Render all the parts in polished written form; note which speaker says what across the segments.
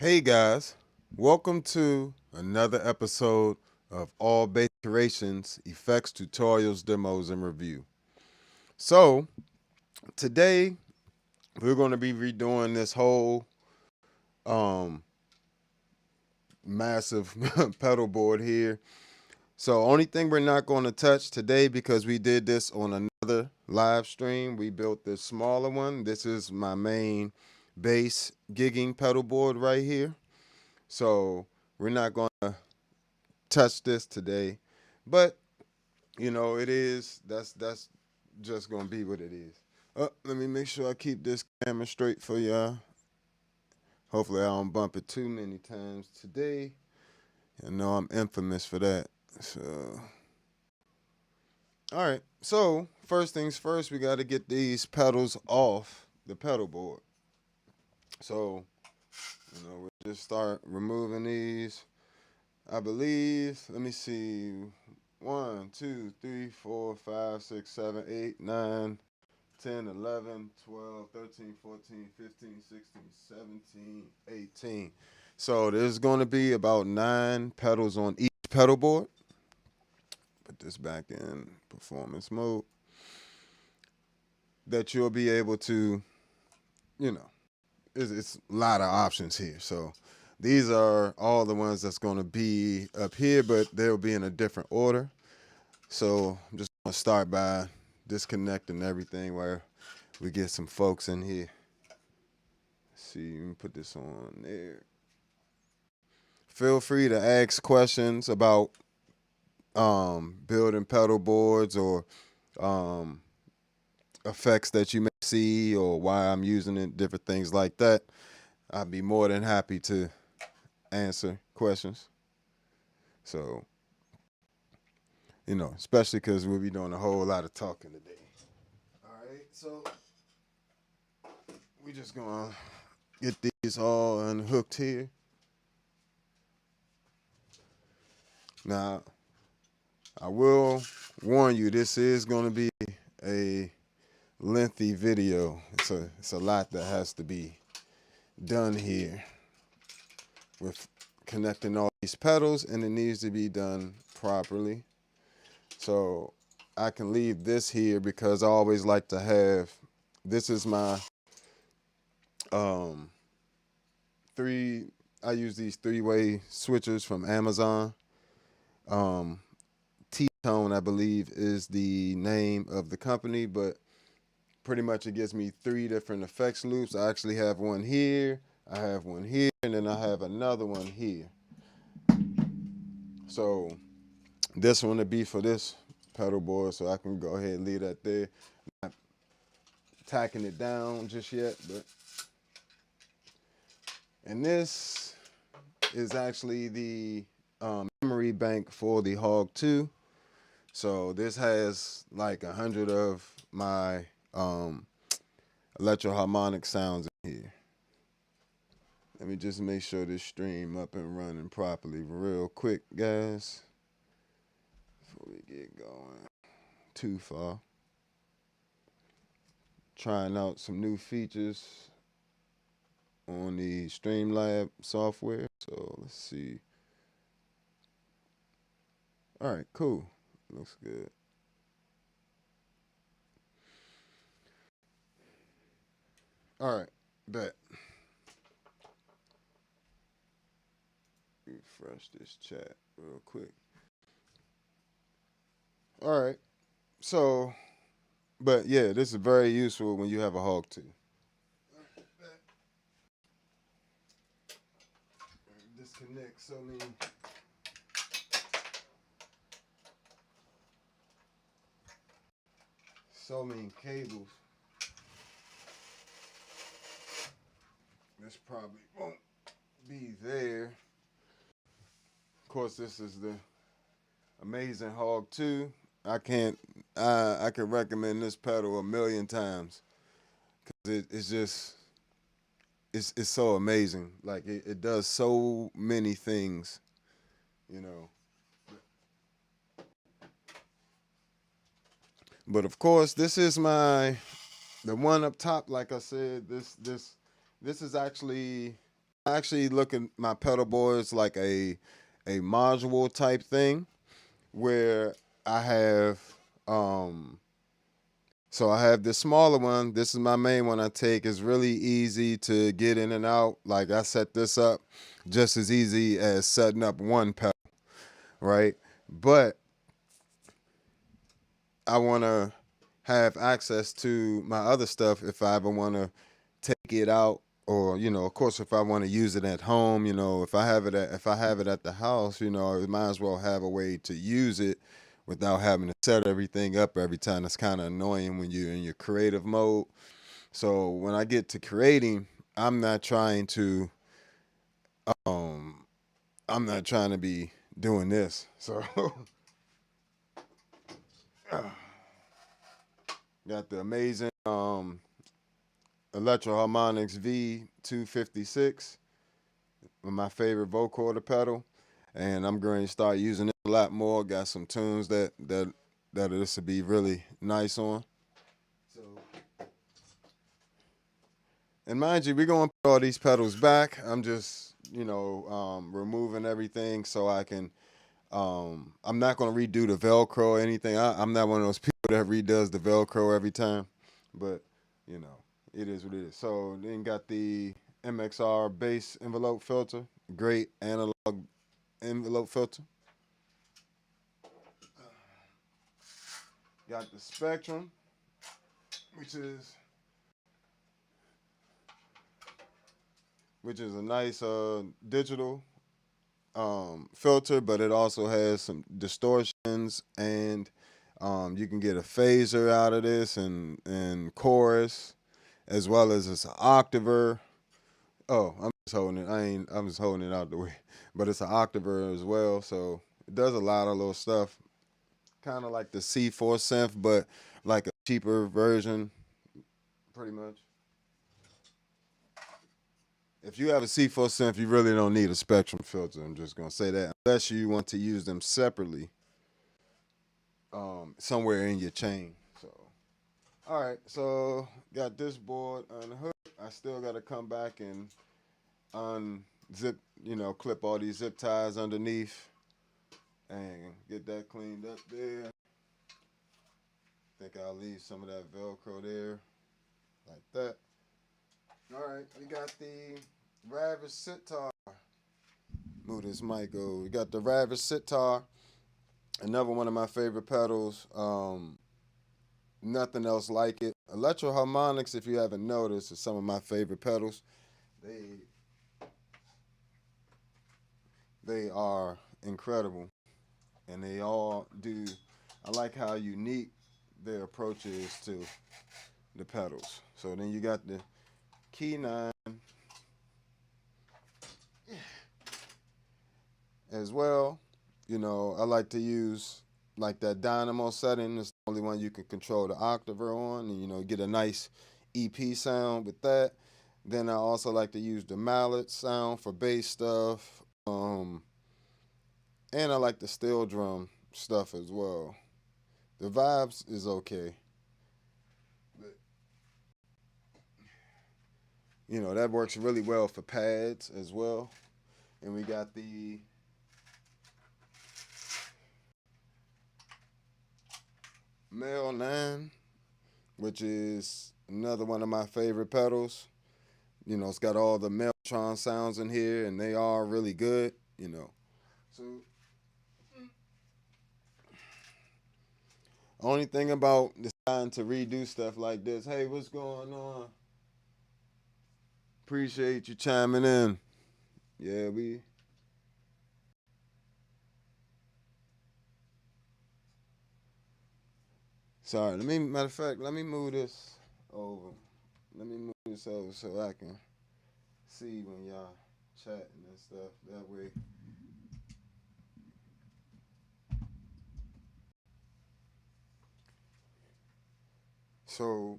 Speaker 1: Hey guys, welcome to another episode of All Bass Creations Effects, Tutorials, Demos, and Review. So, today we're going to be redoing this whole massive pedal board here. So, only thing we're not going to touch today, because we did this on another live stream, we built this smaller one. This is my main bass gigging pedal board right here. So, we're not going to touch this today, but you know that's just gonna be what it is. Let me make sure I keep this camera straight for y'all. Hopefully I don't bump it too many times today. I know I'm infamous for that. So all right, so first things first, we got to get these pedals off the pedal board. So we'll just start removing these. I believe, let me see, 1, 2, 3, 4, 5, 6, 7, 8, 9, 10, 11, 12, 13, 14, 15, 16, 17, 18. So there's going to be about 9 pedals on each pedal board. Put this back in performance mode. That you'll be able to, it's a lot of options here. So these are all the ones that's going to be up here, but they'll be in a different order. So I'm just going to start by disconnecting everything where we get some folks in here. Let's see, let me put this on there. Feel free to ask questions about building pedal boards or effects that you may see or why I'm using it, different things like that. I'd be more than happy to answer questions. So, especially because we'll be doing a whole lot of talking today. All right, so we just gonna get these all unhooked here. Now, I will warn you, this is gonna be a lengthy video. It's a lot that has to be done here with connecting all these pedals, and it needs to be done properly. So I can leave this here because I always like to have, this is my I use these 3-way switchers from Amazon. Tone, I believe, is the name of the company, but pretty much it gives me 3 different effects loops. I actually have one here, I have one here, and then I have another one here. So this one would be for this pedal board, so I can go ahead and leave that there. Not tacking it down just yet, but and this is actually the memory bank for the Hog 2. So this has like 100 of my electro-harmonic sounds in here. Let me just make sure this stream up and running properly real quick, guys, before we get going too far. Trying out some new features on the Streamlab software. So let's see. All right, cool. Looks good. All right, bet. Refresh this chat real quick. All right. So, but yeah, this is very useful when you have a Hog 2. Disconnect so many cables. This probably won't be there. Of course, this is the amazing Hog 2. I can recommend this pedal a million times because it's just it's so amazing. Like it does so many things, you know. But of course, this is the one up top. Like I said, this is actually I actually look at my pedal boards like a module type thing where I have um so I have this smaller one. This is my main one I take. It's really easy to get in and out. Like I set this up just as easy as setting up one pedal, right? But I want to have access to my other stuff if I ever want to take it out, or of course, if I want to use it at home. If I have it at the house, I might as well have a way to use it without having to set everything up every time. It's kind of annoying when you're in your creative mode. So when I get to creating, I'm not trying to um I'm not trying to be doing this. So got the amazing Electro Harmonix V256 with my favorite vocoder pedal, and I'm going to start using it a lot more. Got some tunes that this would be really nice on. So, and mind you, we're going to put all these pedals back. I'm just removing everything so I can. I'm not going to redo the Velcro or anything. I'm not one of those people that redoes the Velcro every time, but it is what it is. So then got the MXR bass envelope filter, great analog envelope filter. Got the Spectrum, which is a nice digital filter, but it also has some distortions, and you can get a phaser out of this and chorus, as well as it's an octaver. Oh, I'm just holding it. I'm just holding it out the way, but it's an octaver as well. So it does a lot of little stuff, kind of like the C4 synth, but like a cheaper version, pretty much. If you have a C4 synth, you really don't need a Spectrum filter. I'm just gonna say that, unless you want to use them separately, somewhere in your chain. So, all right. So got this board unhooked. I still got to come back and unzip, clip all these zip ties underneath and get that cleaned up there. Think I'll leave some of that Velcro there, like that. All right, we got the Ravish Sitar. Move this mic over. We got the Ravish Sitar, another one of my favorite pedals. Nothing else like it. Electro Harmonix, if you haven't noticed, is some of my favorite pedals. They are incredible, and they all do. I like how unique their approach is to the pedals. So then you got the Key 9 as well. I like to use like that dynamo setting. It's the only one you can control the octaver on, and get a nice EP sound with that. Then I also like to use the mallet sound for bass stuff. And I like the steel drum stuff as well. The vibes is okay. But, that works really well for pads as well. And we got the Mel 9, which is another one of my favorite pedals. It's got all the Meltron sounds in here, and they are really good, So, only thing about deciding to redo stuff like this, hey, what's going on? Appreciate you chiming in. Yeah, sorry, matter of fact, let me move this over. Let me move this over so I can see when y'all chatting and stuff. That way. So,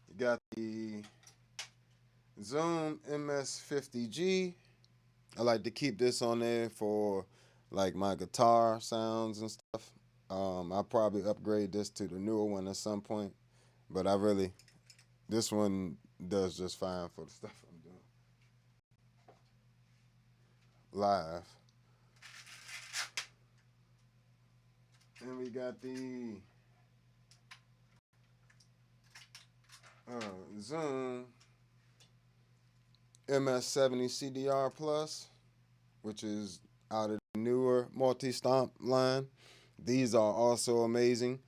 Speaker 1: you got the Zoom MS-60B. I like to keep this on there for like my guitar sounds and stuff. I'll probably upgrade this to the newer one at some point, but I really this one does just fine for the stuff I'm doing live. And we got the Zoom MS-60 CDR Plus, which is out of the newer multi-stomp line. These are also amazing.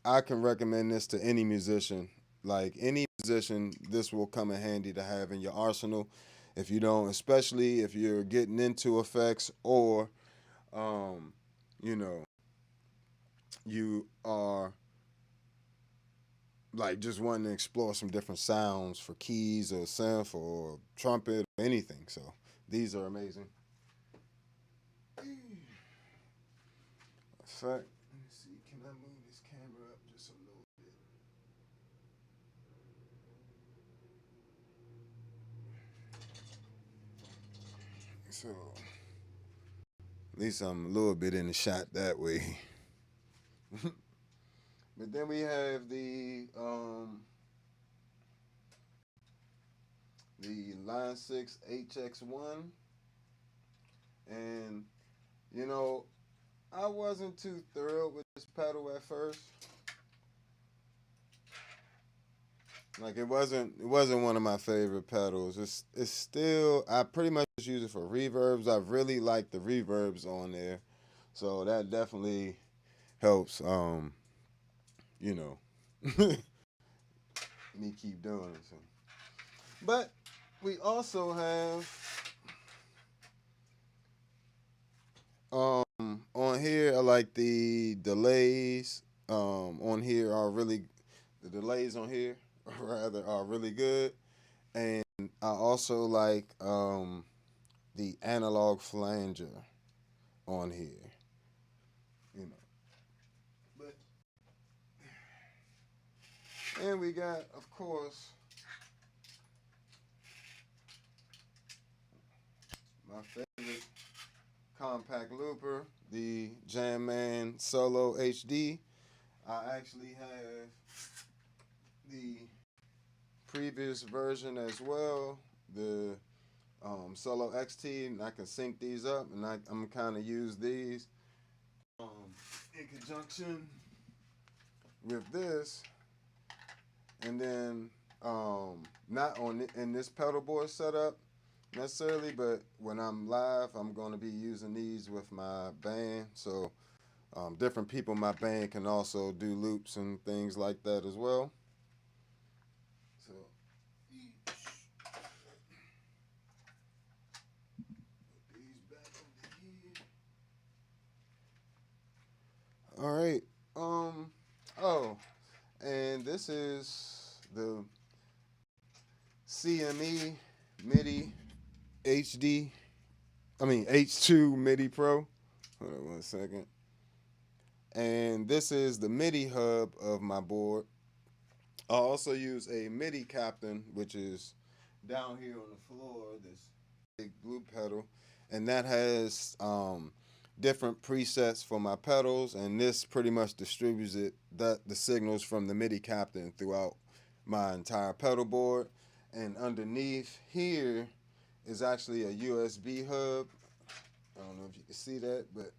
Speaker 1: I can recommend this to any musician. Like any musician, this will come in handy to have in your arsenal. If you don't, especially if you're getting into effects or, you know, you are like just wanting to explore some different sounds for keys or synth or trumpet or anything. So these are amazing. Fact, let me see, can I move this camera up just a little bit? So at least I'm a little bit in the shot that way. But then we have the Line 6 HX1, and you know, I wasn't too thrilled with this pedal at first. Like it wasn't one of my favorite pedals. It's still, I pretty much just use it for reverbs. I really like the reverbs on there, so that definitely helps. You know, me keep doing it. So. But we also have on here. I like the delays. On here are really the delays on here rather are really good, and I also like the analog flanger on here. You know, but and we got, of course, my favorite compact looper, the Jamman Solo HD. I actually have the previous version as well, the Solo XT, and I can sync these up, and I'm kind of use these in conjunction with this, and then not on in this pedalboard setup necessarily, but when I'm live, I'm going to be using these with my band. So different people in my band can also do loops and things like that as well. So put these back over here. All right. Oh, and this is the CME MIDI HD. I mean H2 MIDI Pro. Hold on 1 second. And this is the MIDI hub of my board. I also use a MIDI captain, which is down here on the floor, this big blue pedal, and that has different presets for my pedals, and this pretty much distributes the signals from the MIDI captain throughout my entire pedal board. And underneath here is actually a USB hub. I don't know if you can see that, but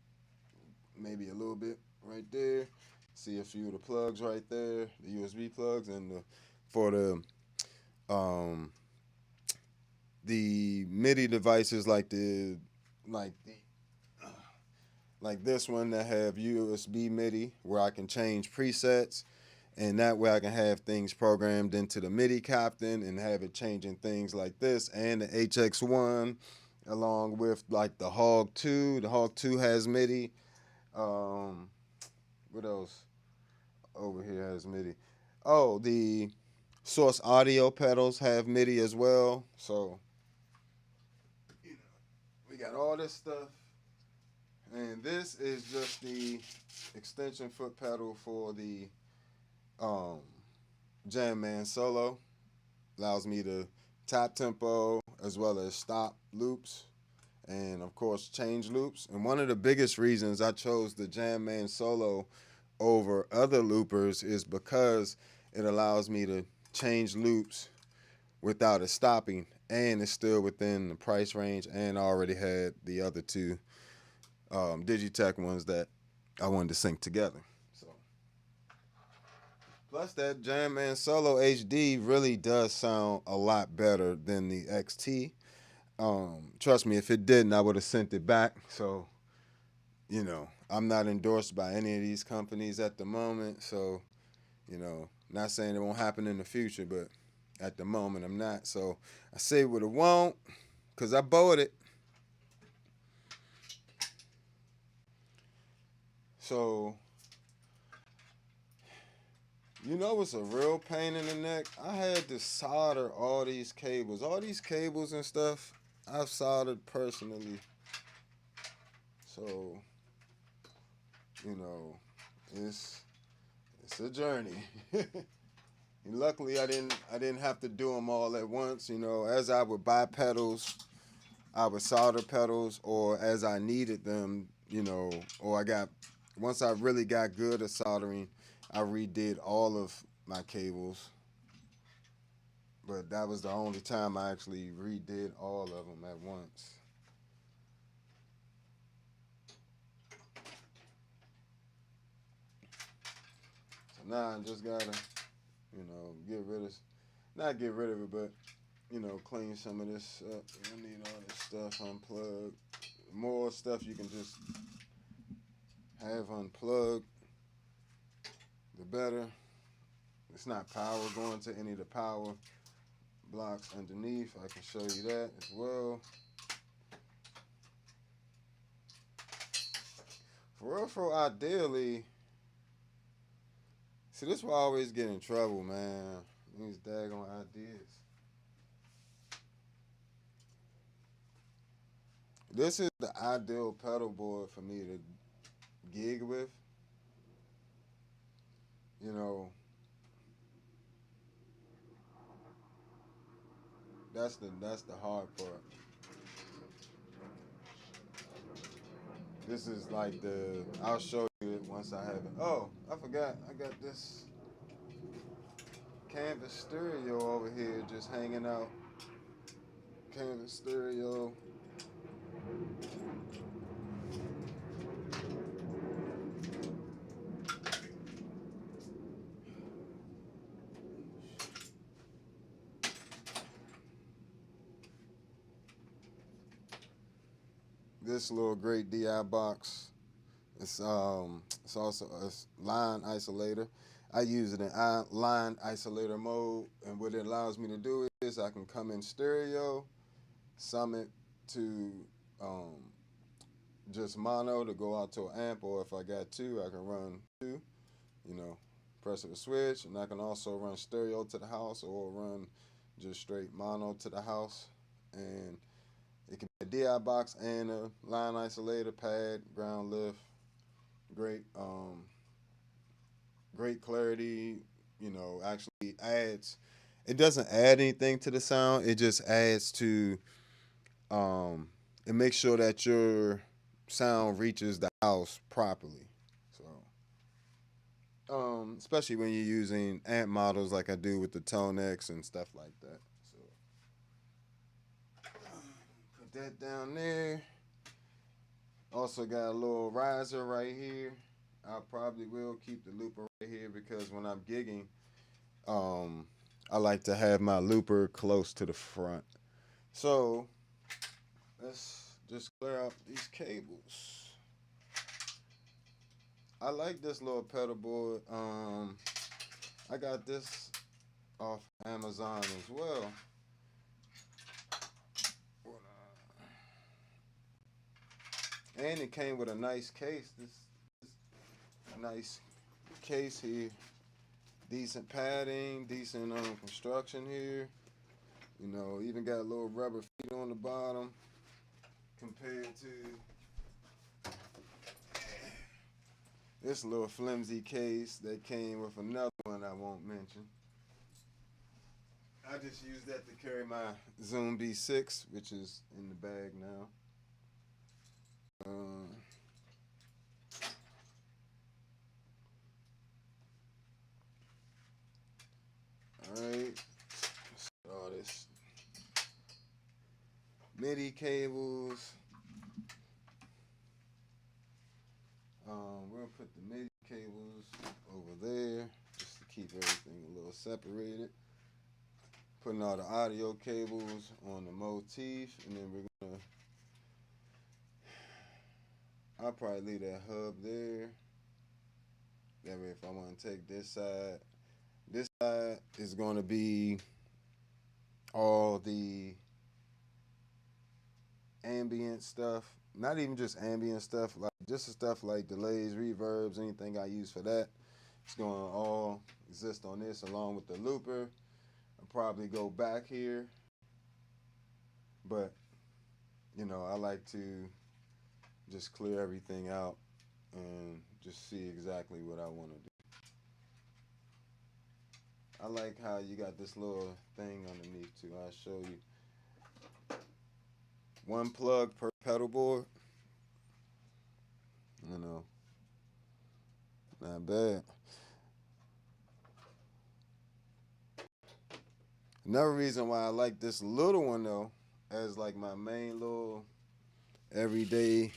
Speaker 1: maybe a little bit right there. See a few of the plugs right there, the USB plugs, and for the MIDI devices like this one that have USB MIDI where I can change presets, and that way I can have things programmed into the MIDI captain and have it changing things like this, and the HX1 along with like the Hog 2. The Hog 2 has MIDI. What else over here has MIDI? Oh, the Source Audio pedals have MIDI as well. So, you know, we got all this stuff. And this is just the extension foot pedal for the Jamman Solo. Allows me to tap tempo as well as stop loops, and of course change loops. And one of the biggest reasons I chose the Jamman Solo over other loopers is because it allows me to change loops without it stopping, and it's still within the price range, and I already had the other two Digitech ones that I wanted to sync together. So plus that Jam Man Solo HD really does sound a lot better than the XT. Trust me, if it didn't, I would have sent it back. So, you know, I'm not endorsed by any of these companies at the moment. So, you know, not saying it won't happen in the future, but at the moment I'm not. So I say what it won't, because I bought it. So, you know what's a real pain in the neck? I had to solder all these cables. All these cables and stuff, I've soldered personally. So, you know, it's a journey. And luckily, I didn't have to do them all at once. You know, as I would buy pedals, I would solder pedals, or as I needed them, you know, or once I really got good at soldering, I redid all of my cables. But that was the only time I actually redid all of them at once. So now I just gotta, you know, not get rid of it, but, you know, clean some of this up. I need all this stuff unplugged. More stuff you can just have unplugged, the better. It's not power going to any of the power blocks underneath. I can show you that as well. For real, ideally, see, this is why I always get in trouble, man. These daggone ideas. This is the ideal pedal board for me to gig with. You know, that's the hard part. This is like I'll show you it once I have it. Oh, I forgot. I got this canvas stereo over here just hanging out. Canvas stereo. This little great DI box. It's also a line isolator. I use it in line isolator mode, and what it allows me to do is I can come in stereo, sum it to just mono to go out to an amp, or if I got two, I can run two. You know, press of a switch, and I can also run stereo to the house or run just straight mono to the house, and it can be a DI box and a line isolator, pad, ground lift. Great, great clarity. You know, actually adds. It doesn't add anything to the sound. It just adds to. It makes sure that your sound reaches the house properly. So, especially when you're using amp models like I do with the ToneX and stuff like that. So, put that down there. Also got a little riser right here. I probably will keep the looper right here because when I'm gigging, I like to have my looper close to the front. So let's just clear out these cables. I like this little pedal board. I got this off Amazon as well. And it came with a nice case. This nice case here. Decent padding, decent construction here. You know, even got a little rubber feet on the bottom compared to this little flimsy case that came with another one I won't mention. I just use that to carry my Zoom B6, which is in the bag now. MIDI cables. We're gonna put the MIDI cables over there just to keep everything a little separated. Putting all the audio cables on the motif, and then we're gonna, I'll probably leave that hub there. That way if I want to take this side is going to be all the ambient stuff. Not even just ambient stuff, like just the stuff like delays, reverbs, anything I use for that. It's going to all exist on this along with the looper. I'll probably go back here, but you know, I like to just clear everything out and just see exactly what I want to do. I like how you got this little thing underneath too. I'll show you. One plug per pedal board. You know, not bad. Another reason why I like this little one though, as like my main little everyday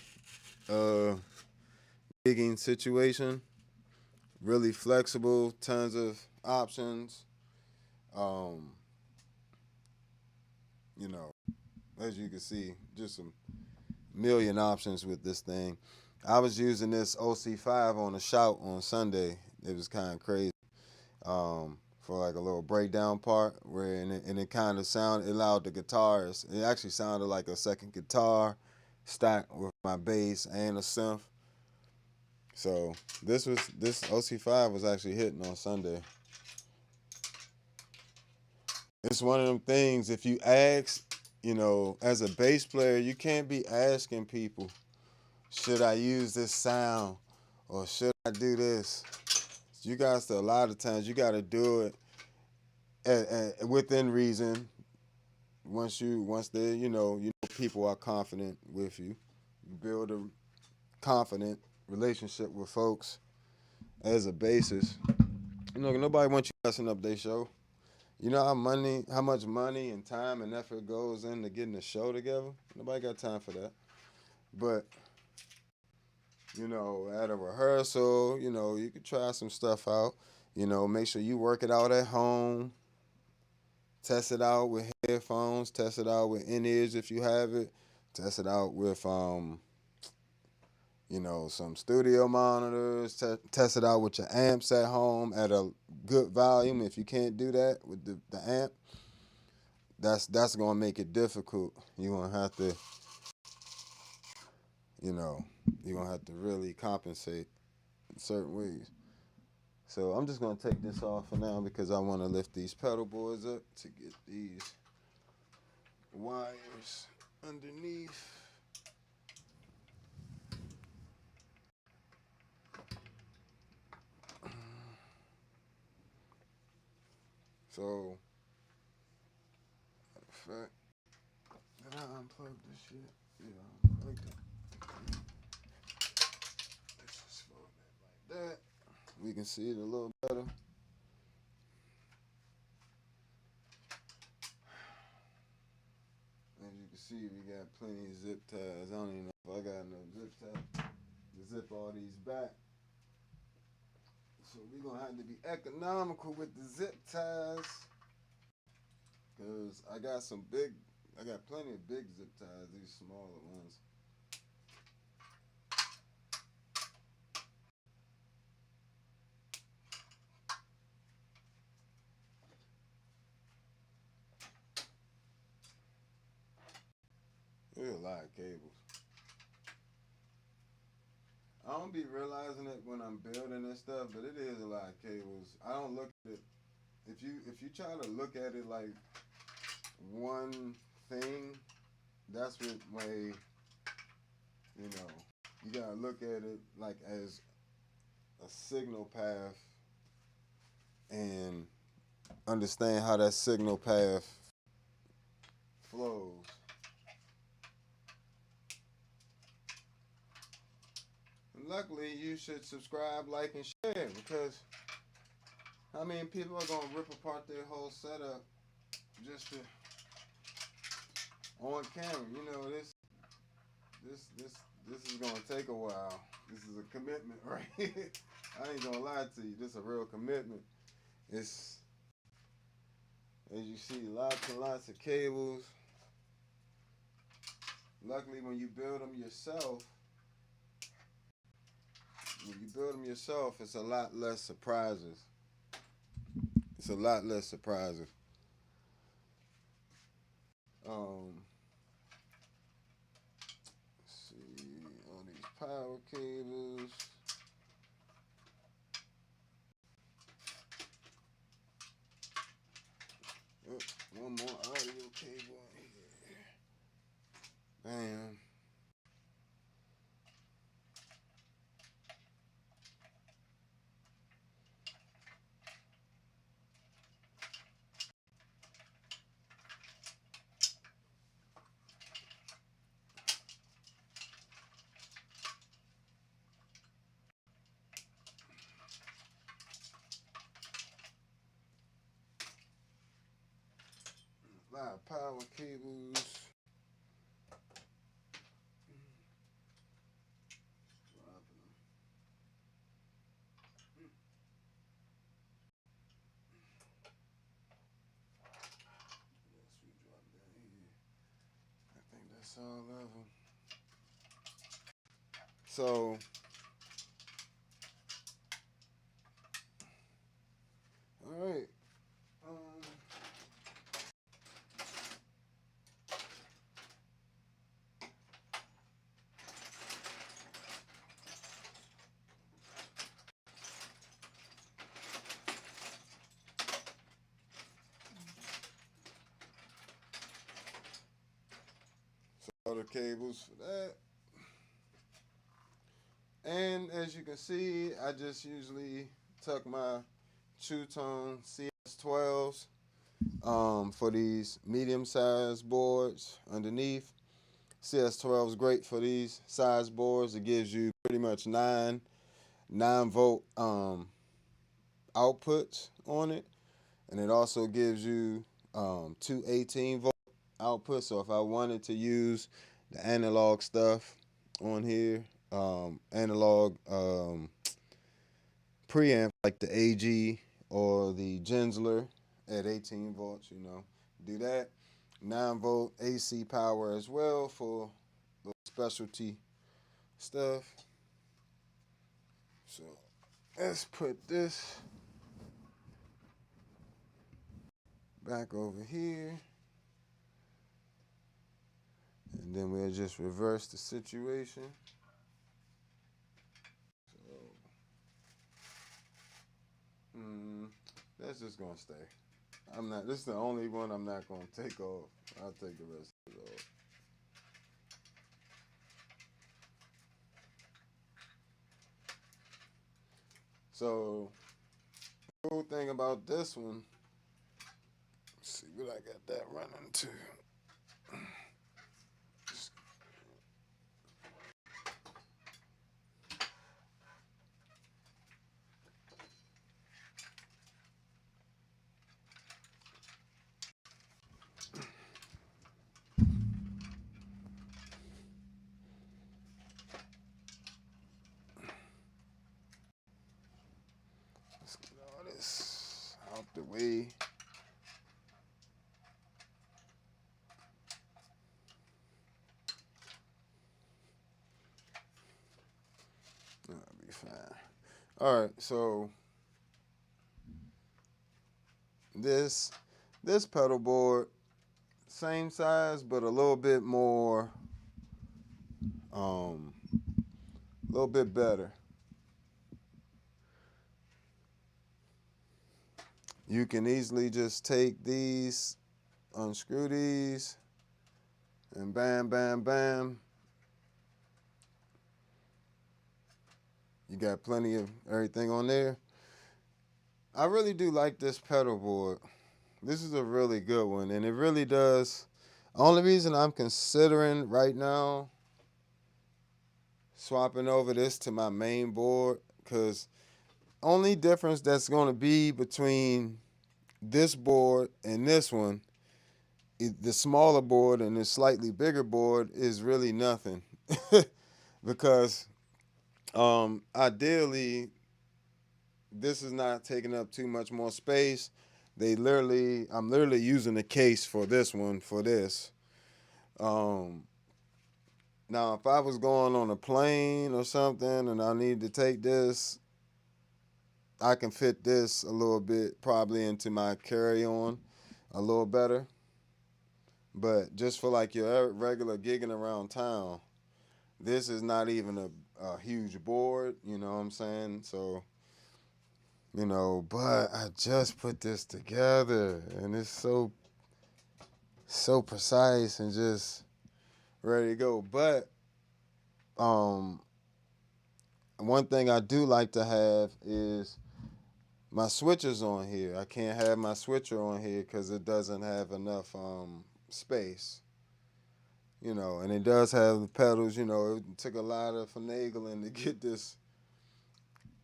Speaker 1: gigging situation. Really flexible, tons of options. You know, as you can see, just a million options with this thing. I was using this OC5 on a shout on Sunday. It was kind of crazy. For like a little breakdown part where it kind of sounded, it allowed the guitars, it actually sounded like a second guitar stacked with my bass and a synth. So this OC5 was actually hitting on Sunday. It's one of them things, if you ask, you know, as a bass player, you can't be asking people, should I use this sound or should I do this? You guys, a lot of times, you got to do it within reason. Once they, you know, people are confident with you. You build a confident relationship with folks as a bassist. You know, nobody wants you messing up their show. You know how much money and time and effort goes into getting a show together? Nobody got time for that. But, you know, at a rehearsal, you know, you could try some stuff out. You know, make sure you work it out at home. Test it out with headphones. Test it out with in-ears if you have it. Test it out with, you know, some studio monitors. Test it out with your amps at home at a good volume. If you can't do that with the amp, that's going to make it difficult. You're going to have to, you know, you're going to have to really compensate in certain ways. So I'm just going to take this off for now because I want to lift these pedal boards up to get these wires underneath. So, matter of fact, did I unplug this shit? Yeah, I unplugged it. Let's just fold it like that. We can see it a little better. As you can see, we got plenty of zip ties. I don't even know if I got enough zip ties to zip all these back. So we're going to have to be economical with the zip ties. Because I got plenty of big zip ties, these smaller ones. There's a lot of cables. I don't be realizing it when I'm building this stuff, but it is a lot of cables. I don't look at it. If you try to look at it like one thing, that's what way, you know, you gotta look at it like as a signal path and understand how that signal path flows. And luckily, you should subscribe, like, and share, because how many people are gonna rip apart their whole setup just to on camera. You know, this is gonna take a while. This is a commitment, right? I ain't gonna lie to you. This is a real commitment. It's, as you see, lots and lots of cables. Luckily, when you build them yourself, it's a lot less surprises. It's a lot less surprises. Let's see, all these power cables. Oh, one more audio cable in here. Bam. A lot of power cables. That's all of them. So, all right. So other cables for that. And as you can see, I just usually tuck my True Tone CS12s for these medium-sized boards underneath. CS12 is great for these size boards. It gives you pretty much 9-volt outputs on it, and it also gives you 2 18-volt outputs. So if I wanted to use the analog stuff on here, analog preamp like the AG or the Gensler at 18 volts, do that. 9-volt AC power as well for the specialty stuff. So let's put this back over here. And then we'll just reverse the situation. So that's just gonna stay. This is the only one I'm not gonna take off. I'll take the rest of it off. So the cool thing about this one, let's see what I got that running to. Let's get all this out the way. That'll be fine. All right, so this pedal board, same size but a little bit more, a little bit better. You can easily just take these, unscrew these, and bam, bam, bam. You got plenty of everything on there. I really do like this pedal board. This is a really good one, and it really does. Only reason I'm considering right now swapping over this to my main board, because only difference that's going to be between this board and this one the smaller board and the slightly bigger board is really nothing. Because ideally this is not taking up too much more space. I'm literally using the case for this one for this. Um, Now, if I was going on a plane or something and I need to take this, I can fit this a little bit probably into my carry-on a little better. But just for like your regular gigging around town, this is not even a huge board, you know what I'm saying? So, but I just put this together and it's so precise and just ready to go. But um one thing I do like to have is my switchers on here. I can't have my switcher on here because it doesn't have enough space. And it does have the pedals. It took a lot of finagling to get this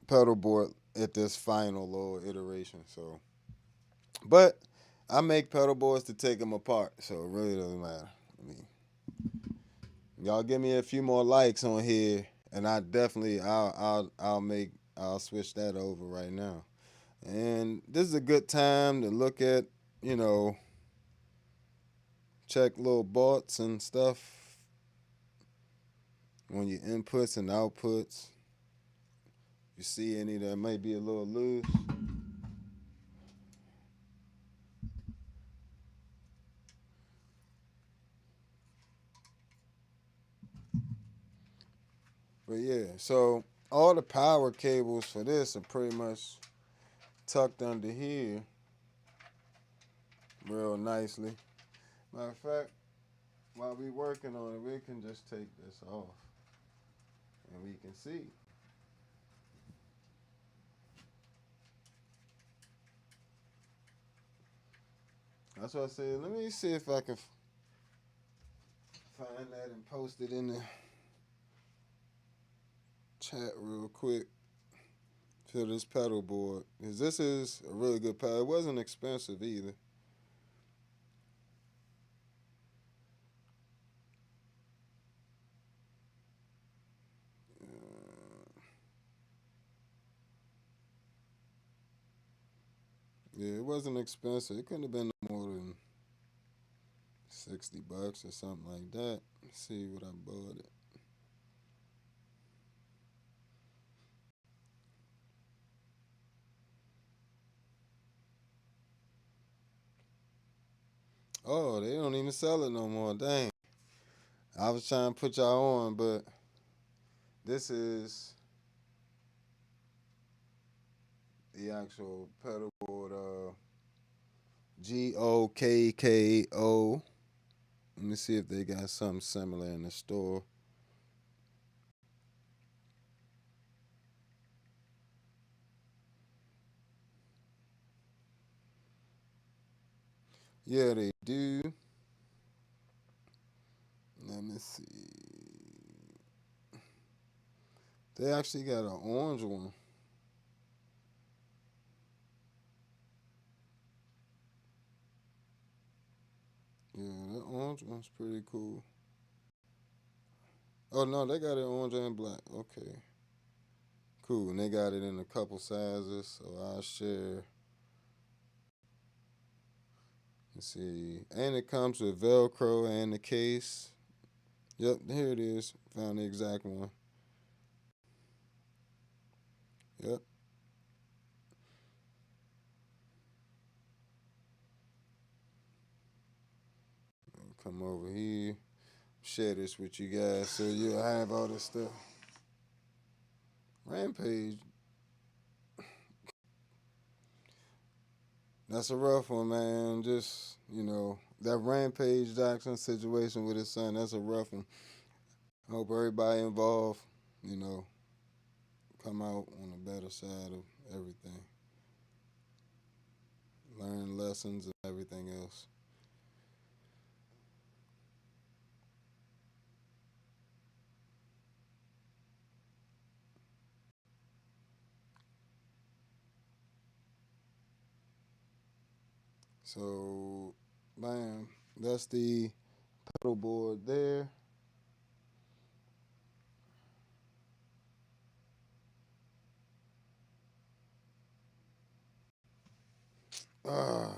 Speaker 1: pedal board at this final little iteration. So, but I make pedal boards to take them apart, so it really doesn't matter. I mean, y'all give me a few more likes on here, and I'll switch that over right now. And this is a good time to look at, check little bots and stuff on your inputs and outputs. You see any that might be a little loose. But yeah, so all the power cables for this are pretty much tucked under here real nicely. Matter of fact, while we working on it, we can just take this off and we can see. That's what I said. Let me see if I can find that and post it in the chat real quick for this pedal board. Because this is a really good pedal. It wasn't expensive either. Yeah, it wasn't expensive. It couldn't have been more than $60 or something like that. Let's see what I bought it. Oh, they don't even sell it no more. Dang. I was trying to put y'all on, but this is the actual pedal board. GOKKO. Let me see if they got something similar in the store. Yeah, they do. Let me see. They actually got an orange one. Yeah, that orange one's pretty cool. Oh no, they got it orange and black. Okay, cool. And they got it in a couple sizes, so I'll share. Let's see. And it comes with Velcro and the case. Yep, here it is. Found the exact one. Yep. Come over here. Share this with you guys so you'll have all this stuff. Rampage. That's a rough one, man. Just, that Rampage Jackson situation with his son, that's a rough one. I hope everybody involved, you know, come out on the better side of everything. Learn lessons and everything else. So, bam. that's the pedal board there. Ah,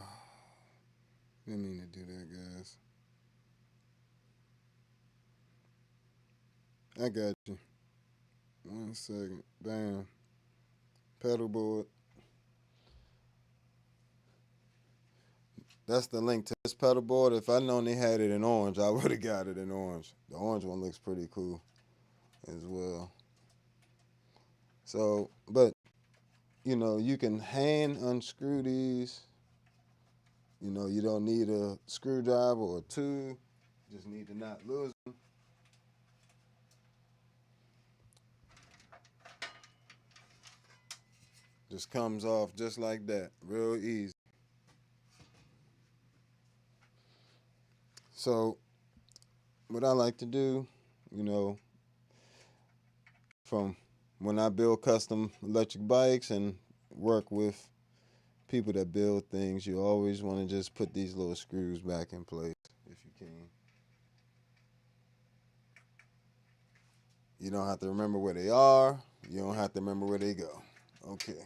Speaker 1: didn't mean to do that, guys. I got you. 1 second. Bam. Pedal board. That's the link to this pedal board. If I known they had it in orange, I would have got it in orange. The orange one looks pretty cool as well. So, but you know, you can hand unscrew these. You know, you don't need a screwdriver or two. Just need to not lose them. Just comes off just like that, real easy. So, what I like to do, you know, from when I build custom electric bikes and work with people that build things, you always want to just put these little screws back in place if you can. You don't have to remember where they are. You don't have to remember where they go. Okay.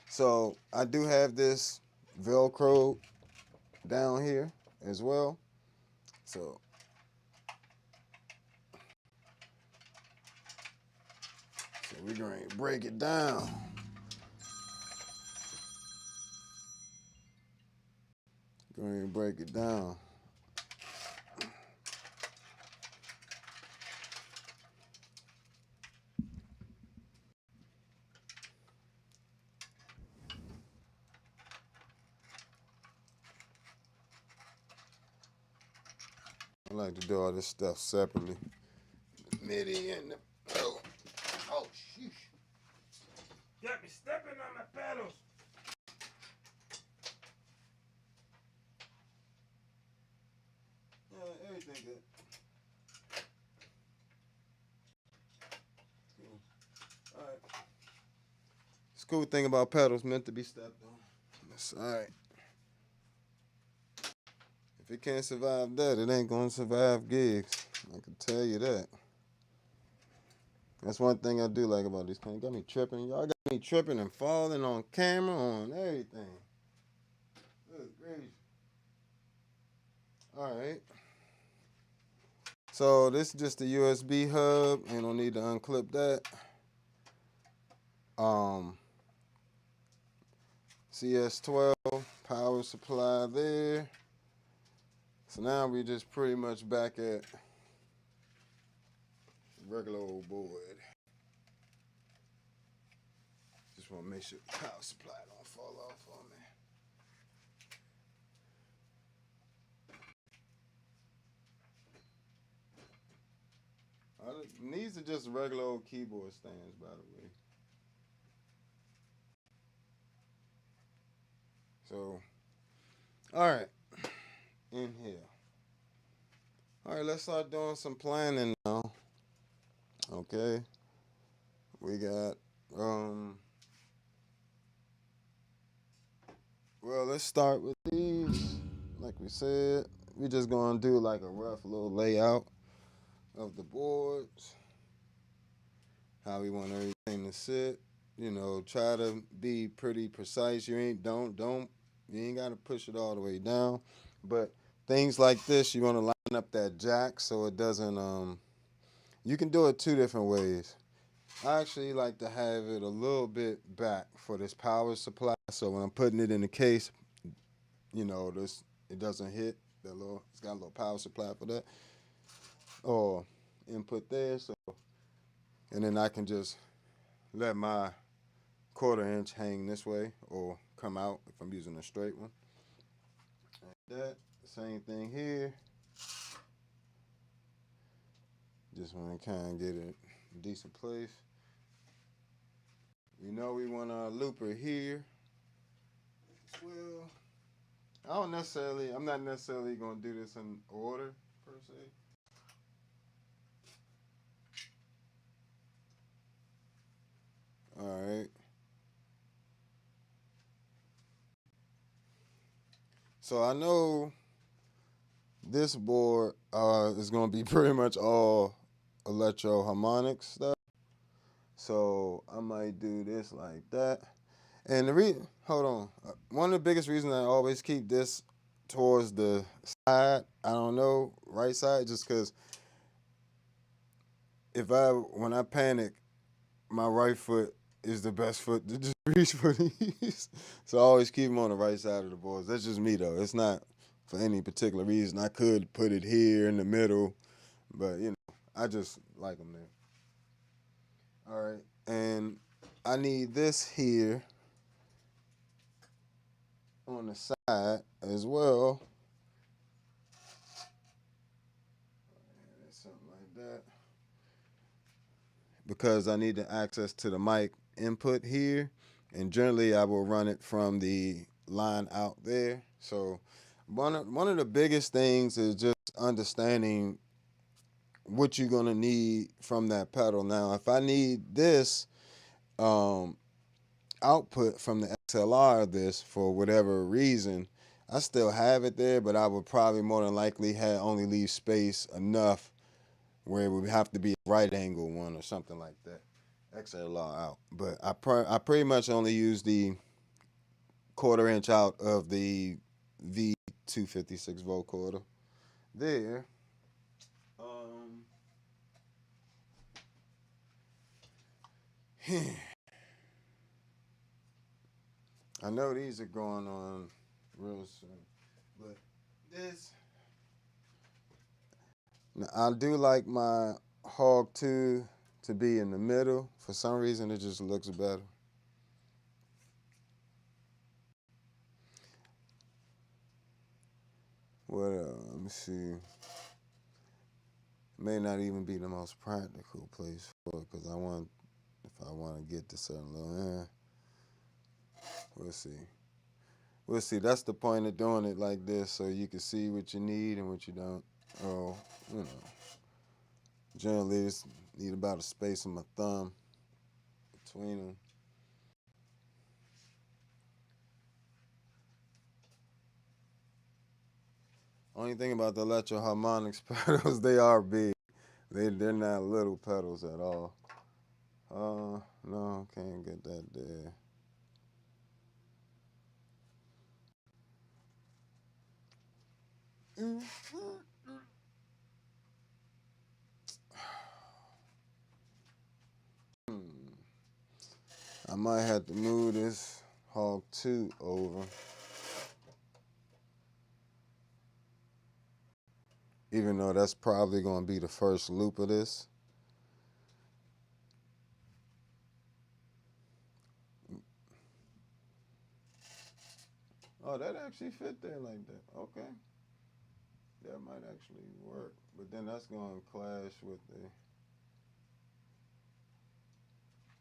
Speaker 1: So I do have this Velcro down here as well. So we're going to break it down. Going to break it down. I like to do all this stuff separately. MIDI and the oh sheesh. Got me stepping on my pedals. Yeah, everything good. Cool. All right. It's a cool thing about pedals meant to be stepped on. That's all right. If it can't survive that, it ain't gonna survive gigs. I can tell you that. That's one thing I do like about these things. Got me tripping. Y'all got me tripping and falling on camera, on everything. Good grief. All right. So this is just a USB hub, and don't need to unclip that. CS12 power supply there. So now we just pretty much back at regular old board. Just want to make sure the power supply don't fall off on me. These are just regular old keyboard stands, by the way. So, all right, in here. All right, let's start doing some planning now. Okay, we got, well, let's start with these. Like we said, we just gonna do like a rough little layout of the boards, how we want everything to sit. You know, try to be pretty precise. You ain't gotta push it all the way down. But things like this, you want to line up that jack so it doesn't. You can do it two different ways. I actually like to have it a little bit back for this power supply. So when I'm putting it in the case, you know, it doesn't hit that little. It's got a little power supply for that, or input there. So, and then I can just let my 1/4 inch hang this way or come out if I'm using a straight one. Like that. Same thing here. Just want to kind of get it a decent place. We know we want our looper here as well. I'm not necessarily going to do this in order per se. All right. So I know this board is going to be pretty much all electro harmonic stuff. So I might do this like that. And the hold on. One of the biggest reasons I always keep this towards the side, I don't know, right side, just because when I panic, my right foot is the best foot to just reach for these. So I always keep them on the right side of the boards. That's just me though. It's not for any particular reason. I could put it here in the middle, but I just like them there. All right, and I need this here on the side as well. Something like that. Because I need the access to the mic input here. And generally I will run it from the line out there. So one of the biggest things is just understanding what you're gonna need from that pedal. Now, if I need this output from the XLR of this for whatever reason, I still have it there, but I would probably more than likely only leave space enough where it would have to be a right angle one or something like that. XLR out. But I pretty much only use the 1/4 inch out of the V256 vocoder there. I know these are going on real soon, but this, now, I do like my Hog 2 to be in the middle. For some reason, it just looks better. What let me see. May not even be the most practical place for it, because if I want to get to certain level, we'll see. We'll see. That's the point of doing it like this, so you can see what you need and what you don't. Oh, generally, just need about a space of my thumb between them. Only thing about the electro harmonics pedals, they are big. They're not little pedals at all. No, can't get that there. I might have to move this Hog 2 over. Even though that's probably going to be the first loop of this. Oh, that actually fit there like that. Okay. That might actually work. But then that's going to clash with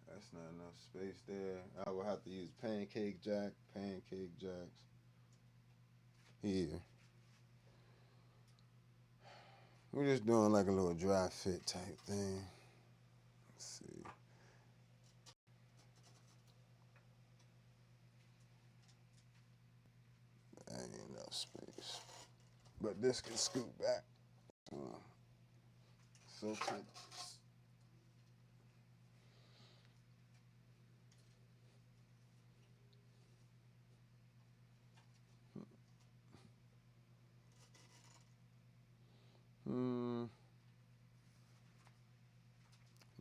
Speaker 1: that's not enough space there. I will have to use pancake jacks here. We're just doing like a little dry fit type thing. Let's see. That ain't enough space. But this can scoot back. So tight.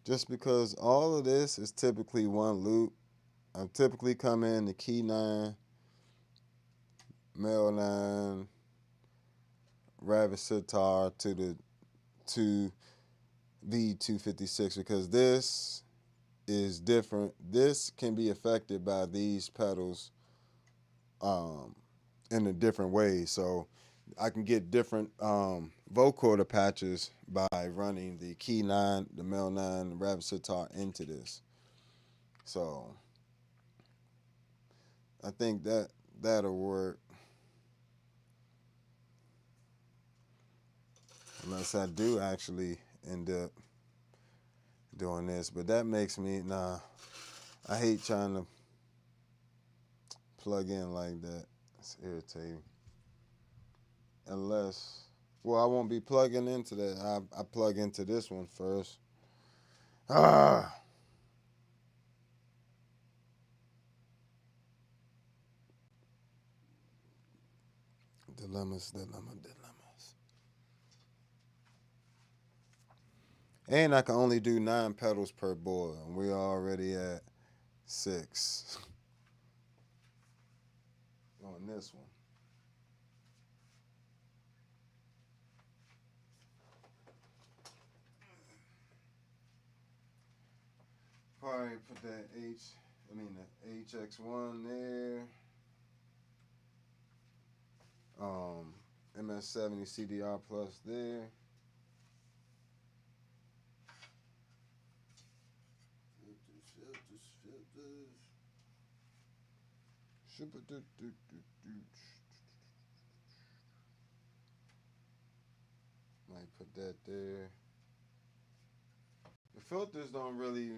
Speaker 1: Just because all of this is typically one loop, I typically come in the key 9, male 9, rabbit sitar to the V256, because this is different. This can be affected by these pedals in a different way. So I can get different vocoder patches by running the key 9, the male 9, the rabbit sitar into this. So I think that'll work. Unless I do actually end up doing this. But that makes me, I hate trying to plug in like that. It's irritating. Unless Well, I won't be plugging into that. I plug into this one first. Ah. Dilemmas. And I can only do 9 pedals per board, and we're already at 6 on this one. Probably put that the HX1 there. MS-70 CDR Plus there. Might put that there. The filters don't really,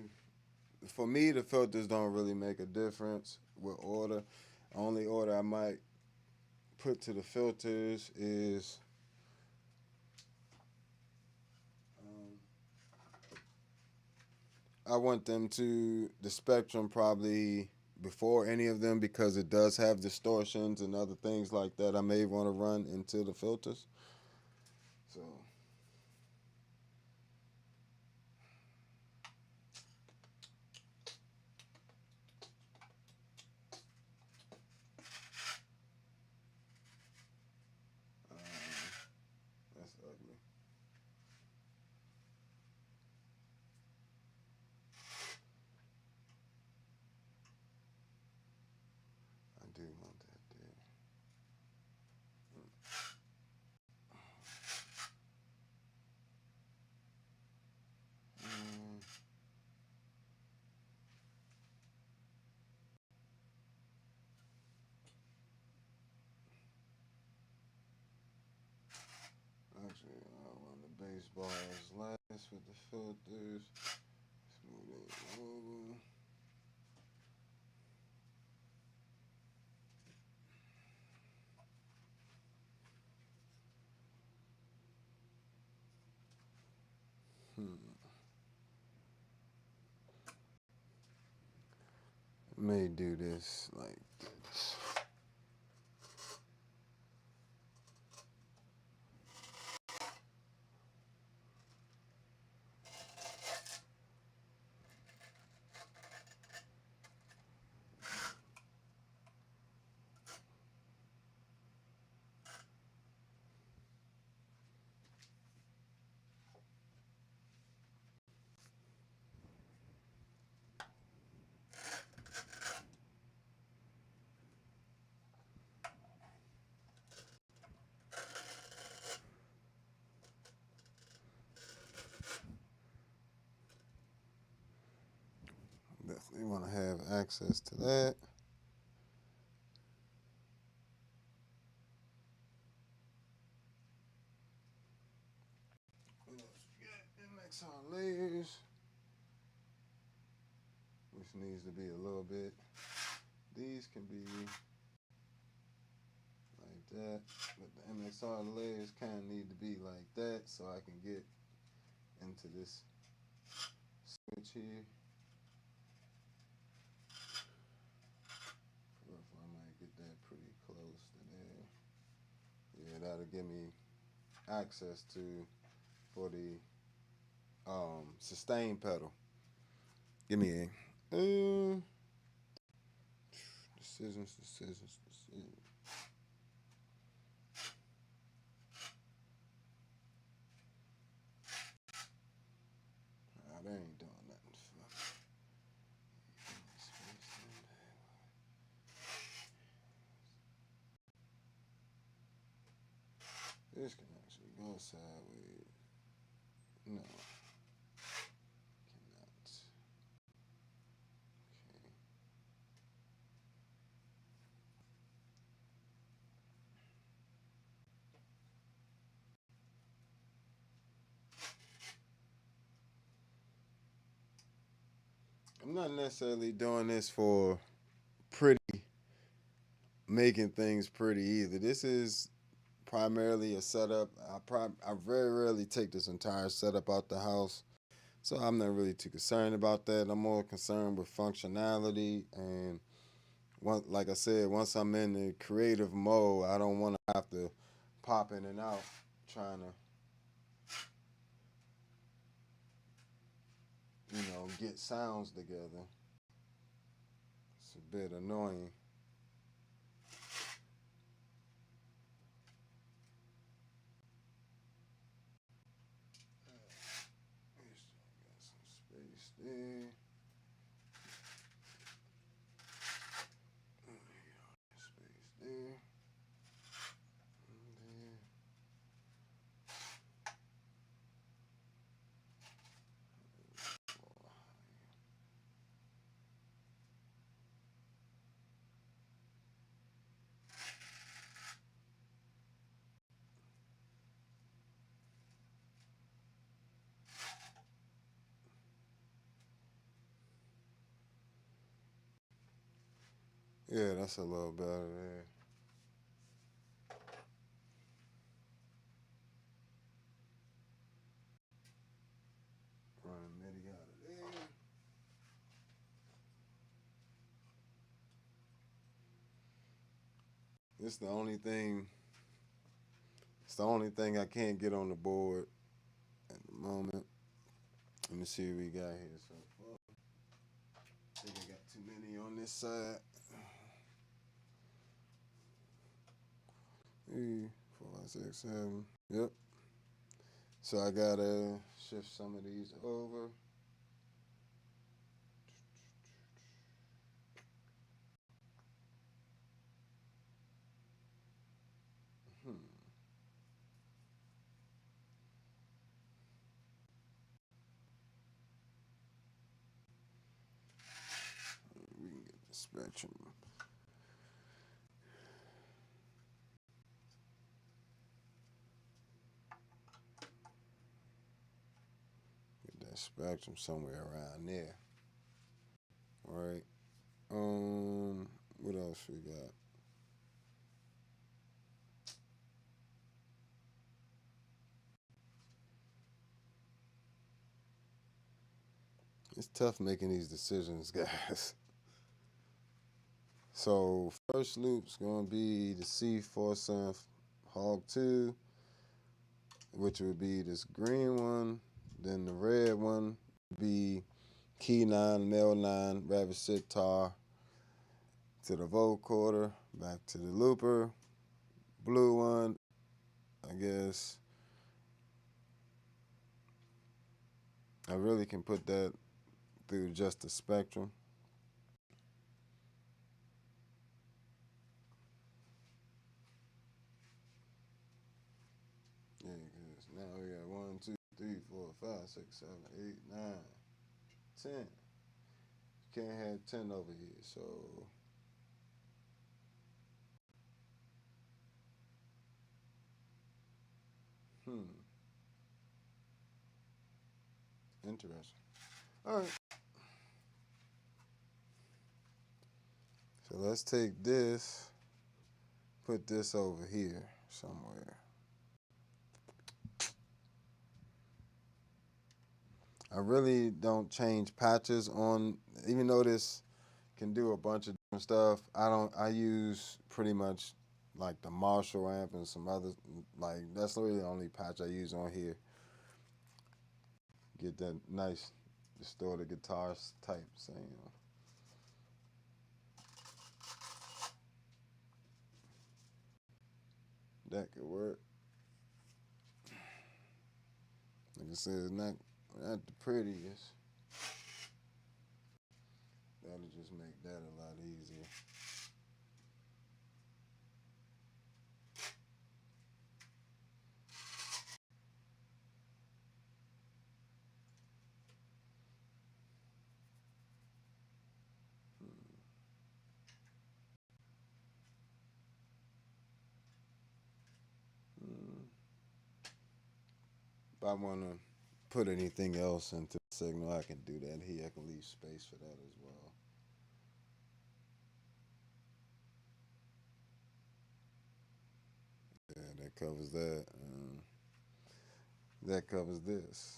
Speaker 1: for me, the filters don't really make a difference with order. Only order I might put to the filters is I want them to the spectrum probably before any of them because it does have distortions and other things like that I may want to run into the filters. So that's ugly. I do want that there. Actually, I want the bass bars last with the filters. Smooth it over. May do this like this. Definitely want to have access to that. MXR layers, which needs to be a little bit. These can be like that, but the MXR layers kind of need to be like that so I can get into this switch here. I might get that pretty close to there. Yeah, that'll give me access to for the sustain pedal. Give me a decisions. They ain't doing nothing. This can actually go sideways. No. Cannot. Okay. I'm not necessarily doing this for pretty, making things pretty either. This is primarily a setup. I very rarely take this entire setup out the house, so I'm not really too concerned about that. I'm more concerned with functionality and like I said, once I'm in the creative mode, I don't want to have to pop in and out trying to, get sounds together. It's a bit annoying. Got some space there. Space there. Yeah, that's a little better there. Running MIDI out of there. It's the only thing. It's the only thing I can't get on the board at the moment. Let me see what we got here so far. I think I got too many on this side. 3, 4, 5, 6, 7. Yep. So I gotta shift some of these over. We can get the spectrum. Get that spectrum somewhere around there. All right. What else we got? It's tough making these decisions, guys. So first loop's gonna be the C4 synth Hog 2, which would be this green one. Then the red one would be key 9, nail 9, rabbit sitar to the vocoder, back to the looper. Blue one, I guess. I really can put that through just the spectrum. Yeah, because now we got 1, 2, 3, 4, 5, 6, 7, 8, 9, 10. You can't have 10 over here, so interesting. All right. So let's take this, put this over here somewhere. I really don't change patches on, even though this can do a bunch of different stuff. I use pretty much like the Marshall amp and some other, like that's really the only patch I use on here. Get that nice distorted guitar type sound. That could work. Like I said, it's not the prettiest. That'll just make that a lot easier. If I want to put anything else into the signal, I can do that here. I can leave space for that as well. Yeah, there That covers that. That covers this.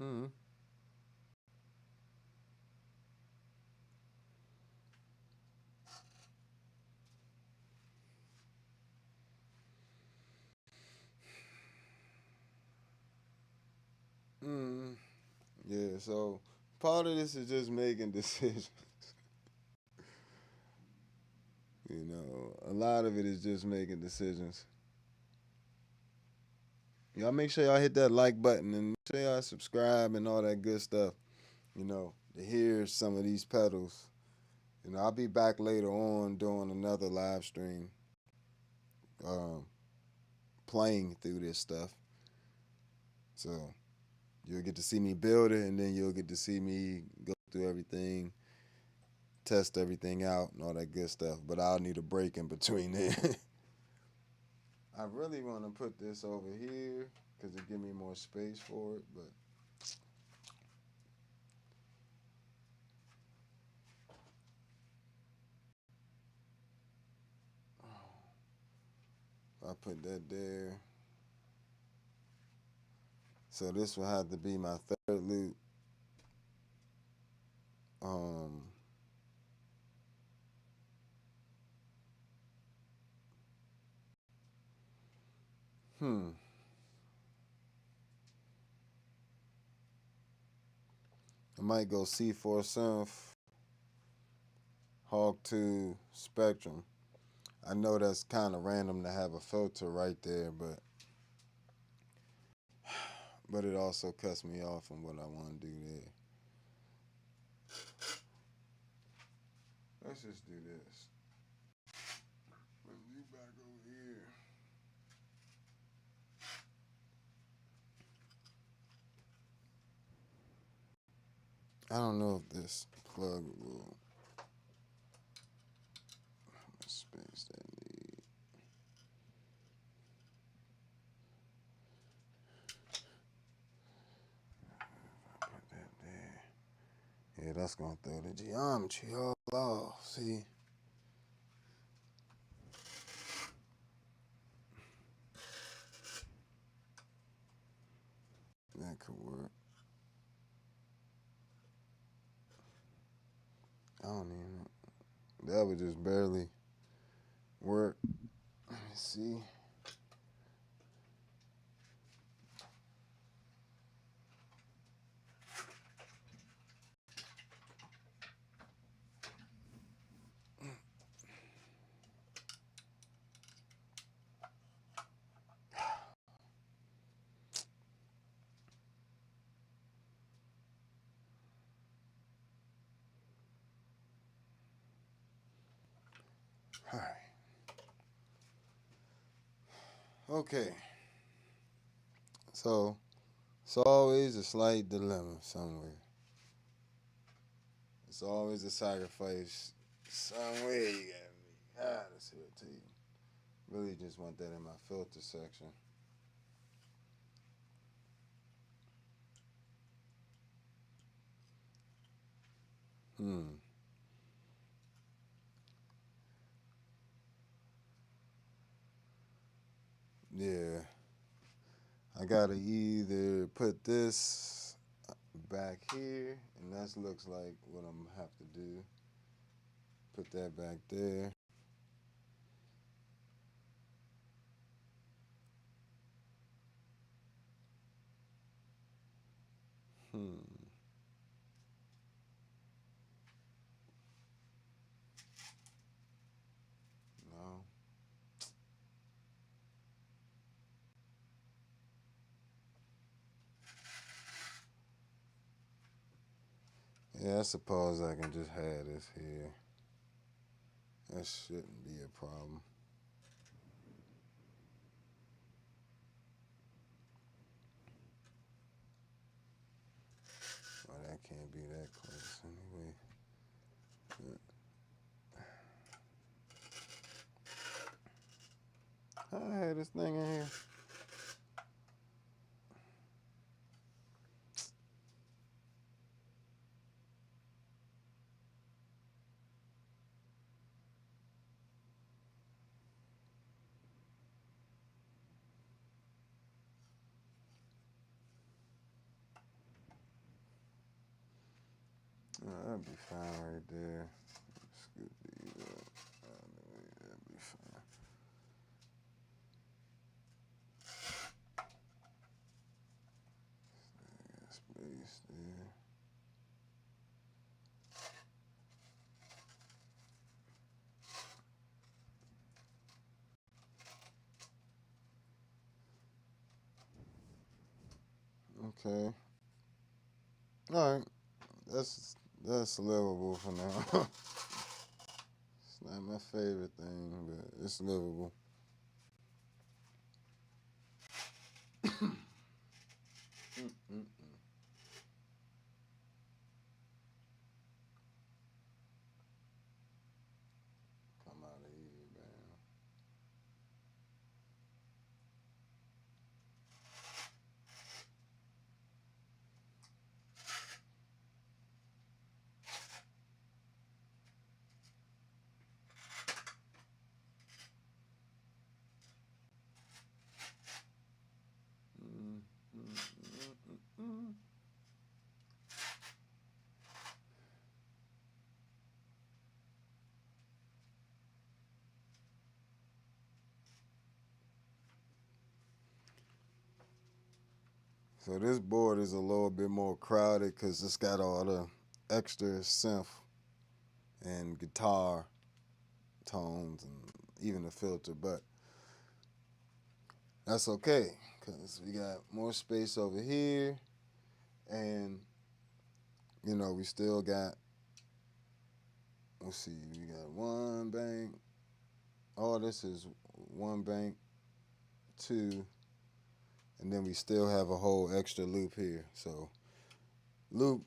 Speaker 1: Mm. Mm. Yeah, so part of this is just making decisions. You know, a lot of it is just making decisions. Y'all make sure y'all hit that like button and make sure y'all subscribe and all that good stuff, you know, to hear some of these pedals. You know, I'll be back later on doing another live stream, um, playing through this stuff. So you'll get to see me build it, and then you'll get to see me go through everything, test everything out, and all that good stuff. But I'll need a break in between there. I really want to put this over here because it give me more space for it, but I put that there. So this will have to be my third loop. Hmm. I might go C4 synth, Hawk 2 Spectrum. I know that's kind of random to have a filter right there, but it also cuts me off from what I want to do there. Let's just do this. Bring you back over here. I don't know if this plug will space that need. Put that there. Yeah, that's gonna throw the geometry all off. See. That could work. I don't even. That would just barely work. Let me see. All right. Okay. So it's always a slight dilemma somewhere. It's always a sacrifice somewhere. You gotta let's see what to you. Really just want that in my filter section. Yeah. I gotta either put this back here, and that looks like what I'm gonna have to do. Put that back there. No. Yeah, I suppose I can just have this here. That shouldn't be a problem. Well, that can't be that close anyway. I had this thing in here. That'd be fine right there. Scoot these up. That'd be fine. Space there. Okay. All right. That's livable for now. It's not my favorite thing, but it's livable. Come out of here, man. So this board is a little bit more crowded because it's got all the extra synth and guitar tones and even a filter, but that's okay because we got more space over here, and you know we still got, let's see, we got one bank. All this is one bank, two, and then we still have a whole extra loop here. So loop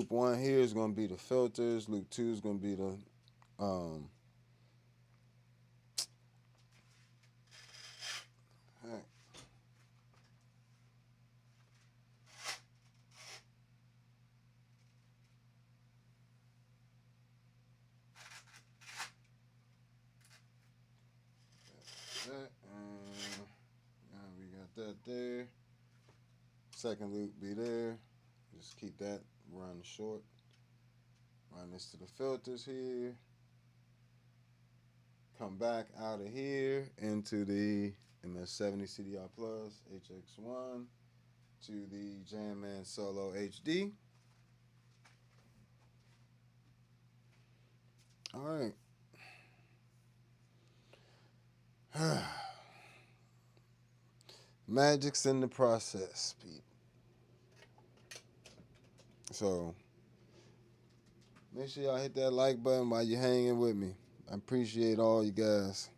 Speaker 1: one here is going to be the filters. Loop two is going to be the heck. That, we got that there. Second loop be there. Just keep that run short. Run this to the filters here. Come back out of here into the MS-70 CDR Plus HX1 to the Jam Man Solo HD. All right. Magic's in the process, people. So make sure y'all hit that like button while you're hanging with me. I appreciate all you guys.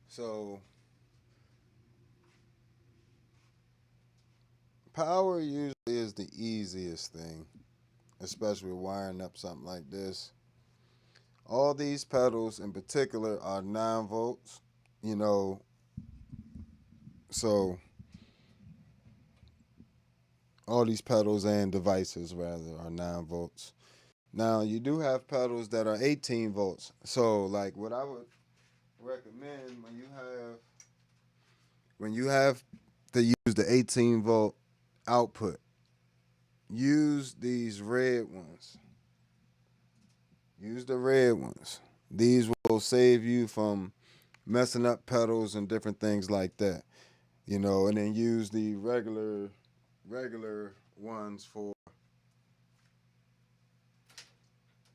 Speaker 1: So power usually is the easiest thing, especially wiring up something like this. All these pedals in particular are 9 volts, you know, so all these pedals and devices rather are 9 volts. Now you do have pedals that are 18 volts. So like what I would recommend when you have to use the 18 volt output, use these red ones. Use the red ones. These will save you from messing up pedals and different things like that. You know, and then use the regular ones for,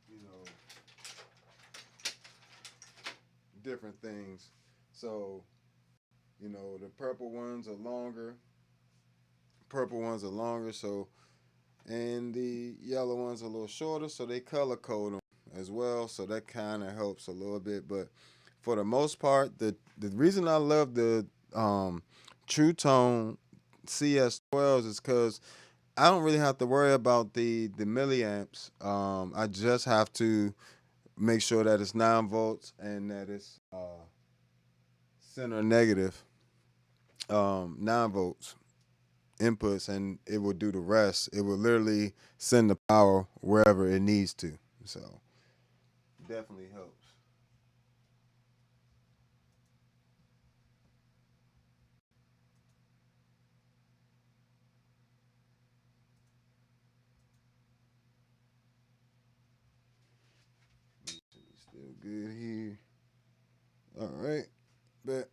Speaker 1: you know, different things. So, you know, the purple ones are longer. So, and the yellow ones are a little shorter, so they color code them as well. So that kind of helps a little bit. But for the most part, the reason I love the True Tone CS12s is because I don't really have to worry about the milliamps. I just have to make sure that it's 9 volts and that it's center negative 9 volts inputs, and it will do the rest. It will literally send the power wherever it needs to. So definitely helps. Still good here. All right, bet.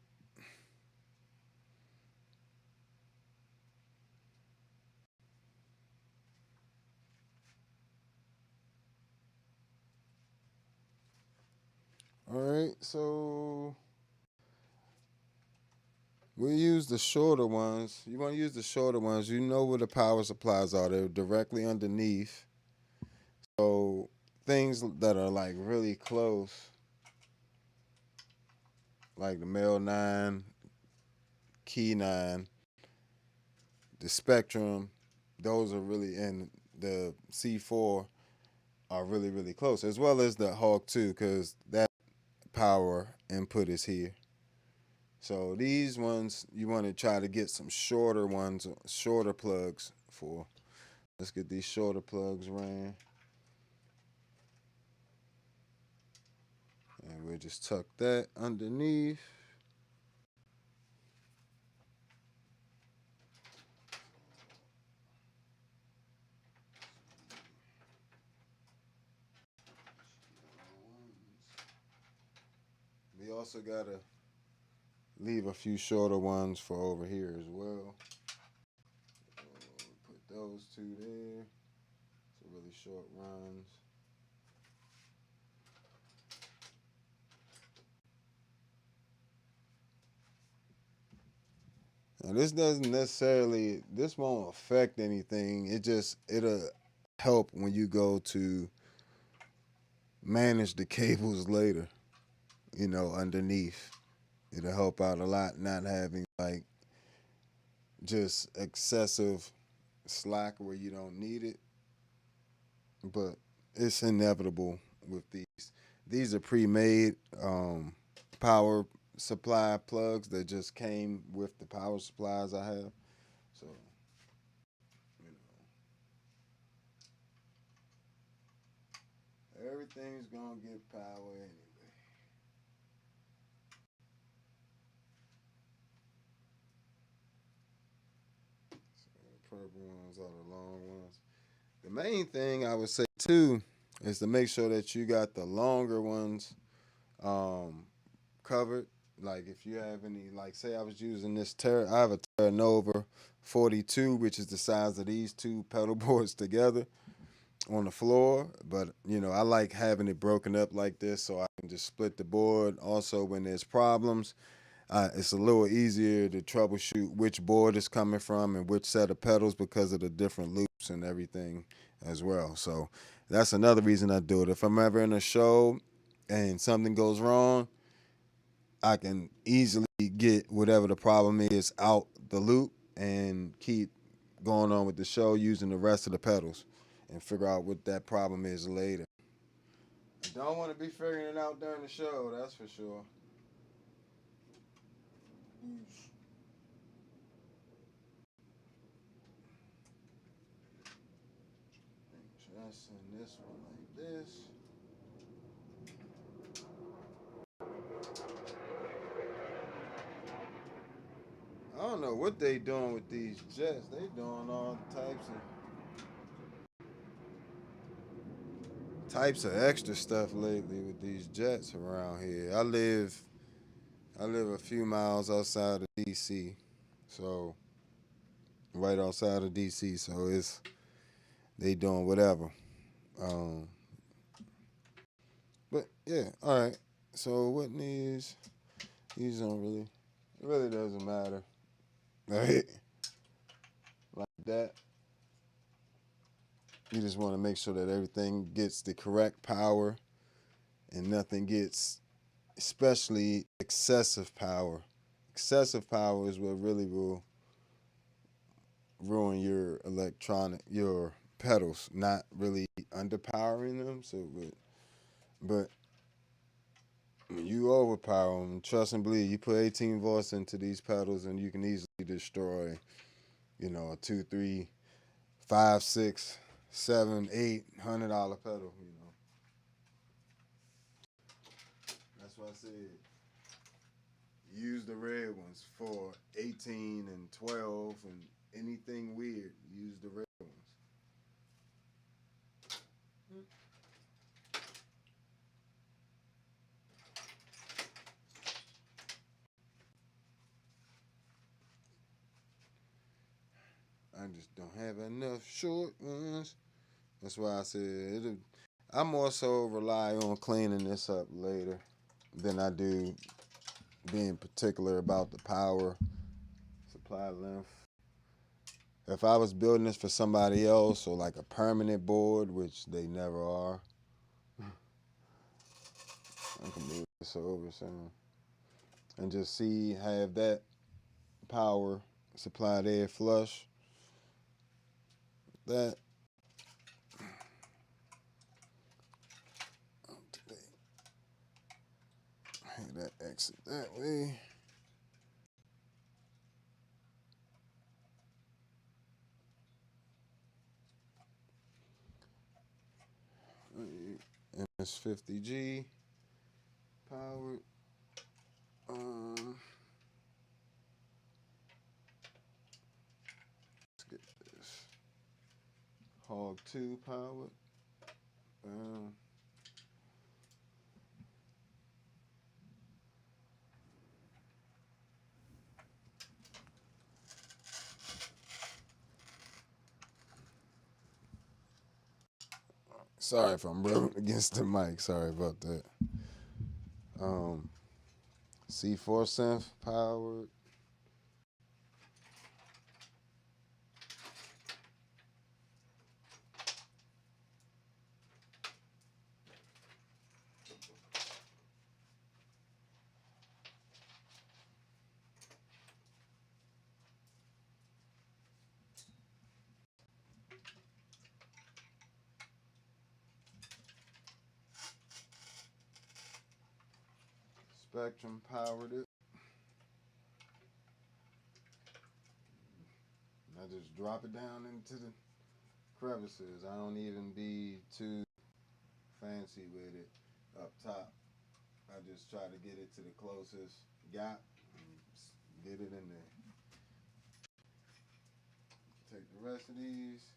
Speaker 1: All right, so we use the shorter ones. You want to use the shorter ones. You know where the power supplies are. They're directly underneath. So things that are like really close, like the male 9, key 9, the spectrum, those are really, and the C4 are really, really close, as well as the Hawk 2, because that power input is here. So these ones, you want to try to get some shorter ones, shorter plugs for. Let's get these shorter plugs ran. And we'll just tuck that underneath. We also got to leave a few shorter ones for over here as well. Put those two there. So really short runs. Now this doesn't necessarily, this won't affect anything. It'll help when you go to manage the cables later, underneath. It'll help out a lot not having like just excessive slack where you don't need it. But it's inevitable with these. These are pre-made power supply plugs that just came with the power supplies I have. So, everything's gonna get power anyway. So the purple ones are the long ones. The main thing I would say too is to make sure that you got the longer ones covered. Like if you have any, like say I was using this I have a Terra Nova 42, which is the size of these two pedal boards together on the floor. But I like having it broken up like this so I can just split the board. Also, when there's problems, it's a little easier to troubleshoot which board is coming from and which set of pedals because of the different loops and everything as well. So that's another reason I do it. If I'm ever in a show and something goes wrong, I can easily get whatever the problem is out the loop and keep going on with the show using the rest of the pedals and figure out what that problem is later. I don't want to be figuring it out during the show, that's for sure. Just in this one like this. I don't know what they doing with these jets. They doing all types of extra stuff lately with these jets around here. I live a few miles outside of DC. So right outside of DC. So they doing whatever. Um but yeah, all right. So what these don't really, it really doesn't matter. Right? Like that. You just want to make sure that everything gets the correct power and nothing gets, especially excessive power. Excessive power is what really will ruin your pedals, not really underpowering them. So, but when you overpower them, trust and believe, you put 18 volts into these pedals and you can easily destroy, a two, three, five, six, seven, $800 pedal. why I said use the red ones for 18 and 12 and anything weird. Use the red ones. I just don't have enough short ones. That's why I said I more so rely on cleaning this up later than I do being particular about the power supply length. If I was building this for somebody else or like a permanent board, which they never are, I can move this over soon and just have that power supply there flush. That that exit that way. MS-50G powered. Let's get this. Hog 2 powered. Sorry if I'm rubbing against the mic. Sorry about that. C4 synth powered. Spectrum powered it. I just drop it down into the crevices. I don't even be too fancy with it up top. I just try to get it to the closest gap and get it in there. Take the rest of these.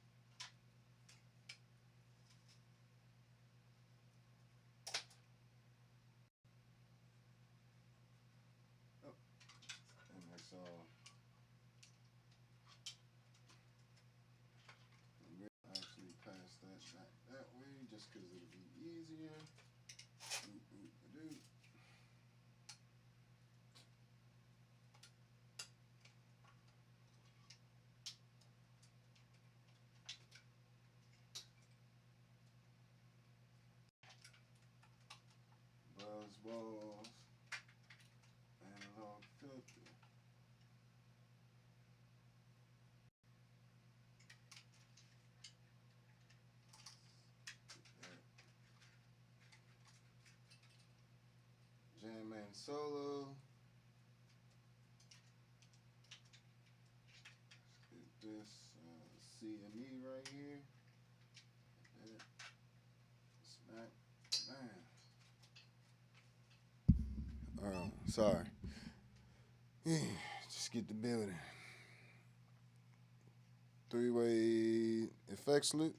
Speaker 1: And that's all. We'll actually pass that back that way just because it'll be easier. Buzz balls. Analog filter. Jam Man Solo. Let's get this CME right here. Smack. Man. Oh, sorry. Just get the building. 3-way effects loop.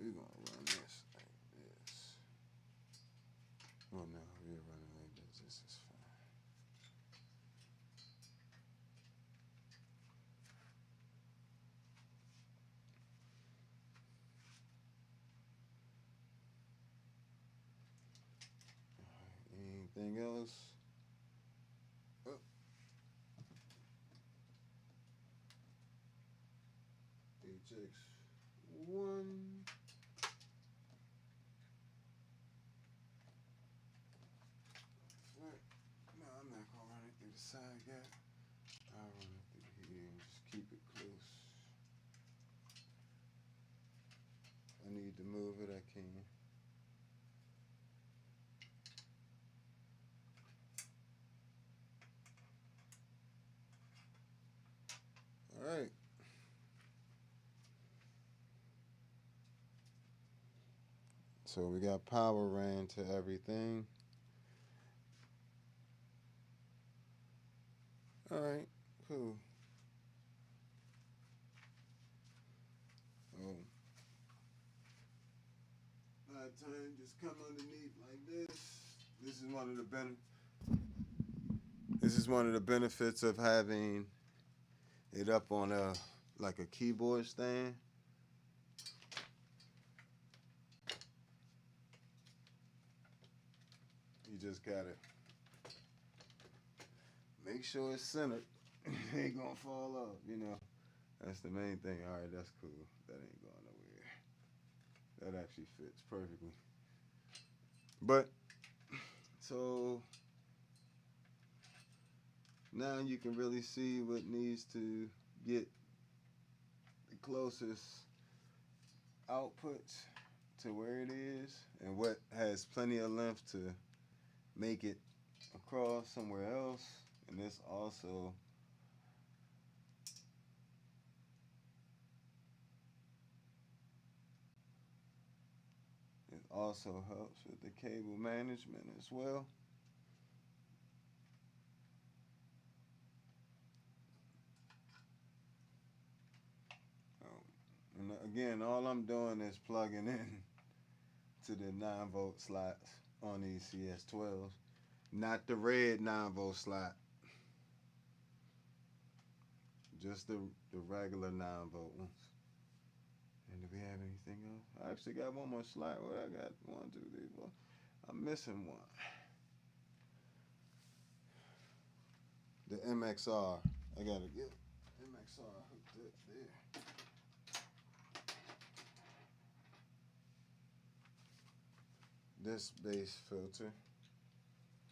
Speaker 1: We're gonna run this like this. Oh no, we're running like this. This is fine. Anything else? Oh. HX1. No, I'm not gonna run it through the side gap. I'll run it through here and just keep it close. If I need to move it, I can. All right. So we got power ran to everything. All right, cool. Oh, by the time just come underneath like this. This is one of the benefits of having it up on a like a keyboard stand. You just gotta make sure it's centered. It ain't gonna fall off, you know. That's the main thing. All right, that's cool. That ain't going nowhere. That actually fits perfectly. But so now you can really see what needs to get the closest outputs to where it is and what has plenty of length to make it across somewhere else. And this also helps with the cable management as well. And again, all I'm doing is plugging in to the 9-volt slots on these CS12s, not the red 9-volt slot, just the regular 9-volt ones. And do we have anything else? I actually got one more slot. Well, I got 1, 2, 3, 4. I'm missing one. The MXR. I gotta get MXR hooked up there. This bass filter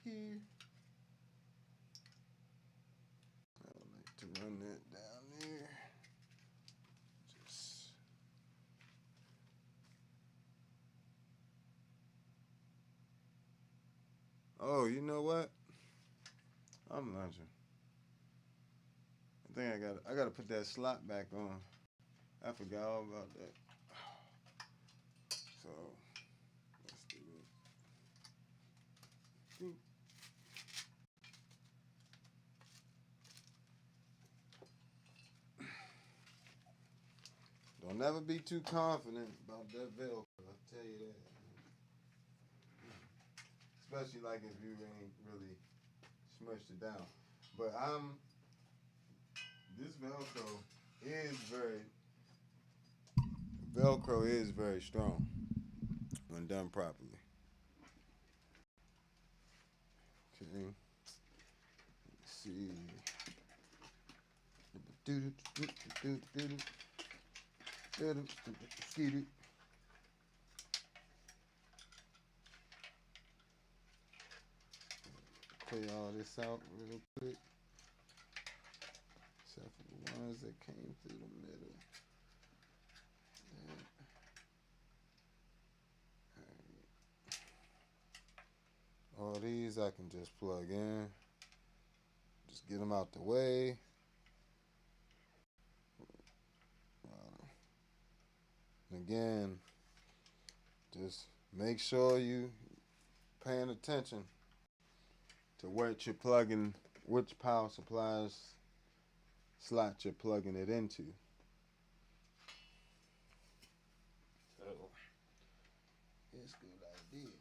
Speaker 1: here. I would like to run that down there. Just oh, you know what? I'm lunging. I think I gotta put that slot back on. I forgot all about that. So let's do it. Don't never be too confident about that Velcro, I'll tell you that. Especially like if you ain't really smushed it down. But this Velcro is very strong when done properly. Okay. Let's see. Play all this out real quick. Except for the ones that came through the middle. All these I can just plug in. Just get them out the way. Again, just make sure you paying attention to what you're plugging, which power supplies slot you're plugging it into. So it's good ideas.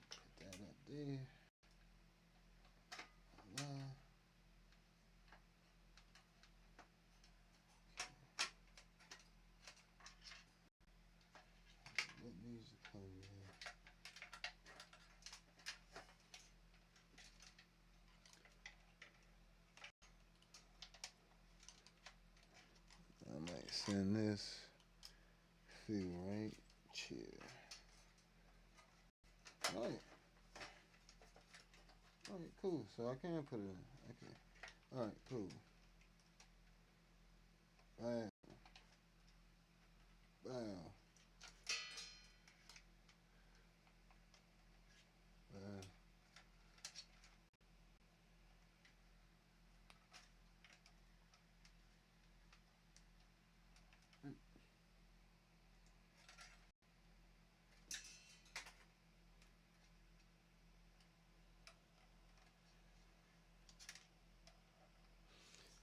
Speaker 1: Put that up there. What music play we have? I might send this feel right here. Alright. Alright, cool. So I can put it in. Okay. Alright, cool. Bam. Bam. Bam.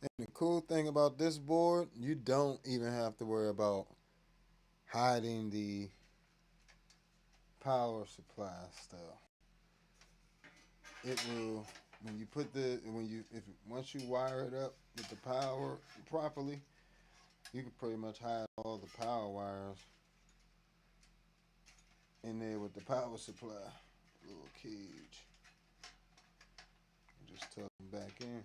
Speaker 1: And the cool thing about this board, you don't even have to worry about hiding the power supply stuff. It will, when you put the when you if once you wire it up with the power properly, you can pretty much hide all the power wires in there with the power supply. Little cage. Just tuck them back in.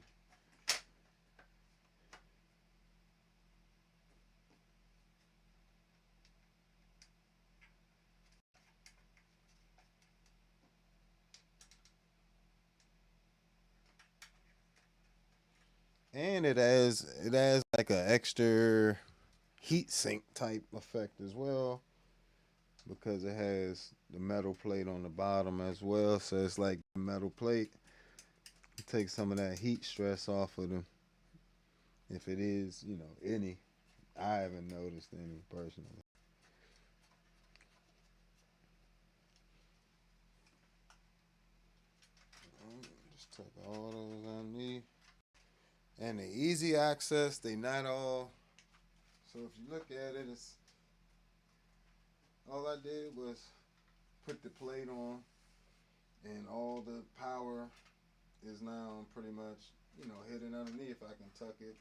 Speaker 1: And it has like an extra heat sink type effect as well because it has the metal plate on the bottom as well. So it's like the metal plate takes some of that heat stress off of them. If it is, any. I haven't noticed any personally. Just take all those underneath. And the easy access, they not all. So if you look at it, it's all I did was put the plate on, and all the power is now pretty much, hidden underneath. I can tuck it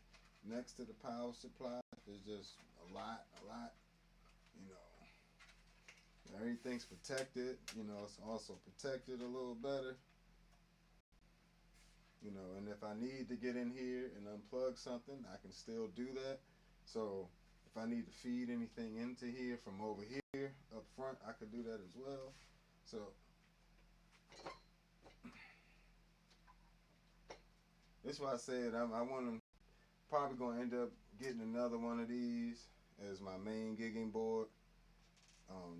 Speaker 1: next to the power supply. It's just a lot, you know. Everything's protected, it's also protected a little better, and if I need to get in here and unplug something, I can still do that. So if I need to feed anything into here from over here up front, I could do that as well. So that's why I said I want to probably going to end up getting another one of these as my main gigging board,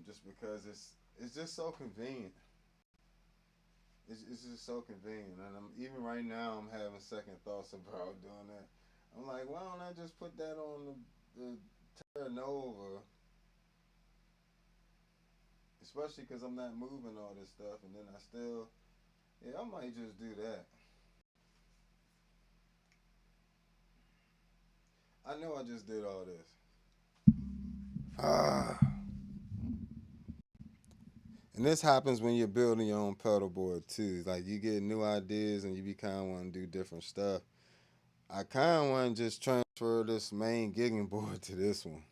Speaker 1: just because it's just so convenient. It's just so convenient, and even right now I'm having second thoughts about doing that. I'm like, why don't I just put that on the Terra Nova, especially because I'm not moving all this stuff, and then yeah, I might just do that. I know I just did all this. Ah, and this happens when you're building your own pedal board too. Like you get new ideas and you be kind of want to do different stuff. I kind of want to just transfer this main gigging board to this one,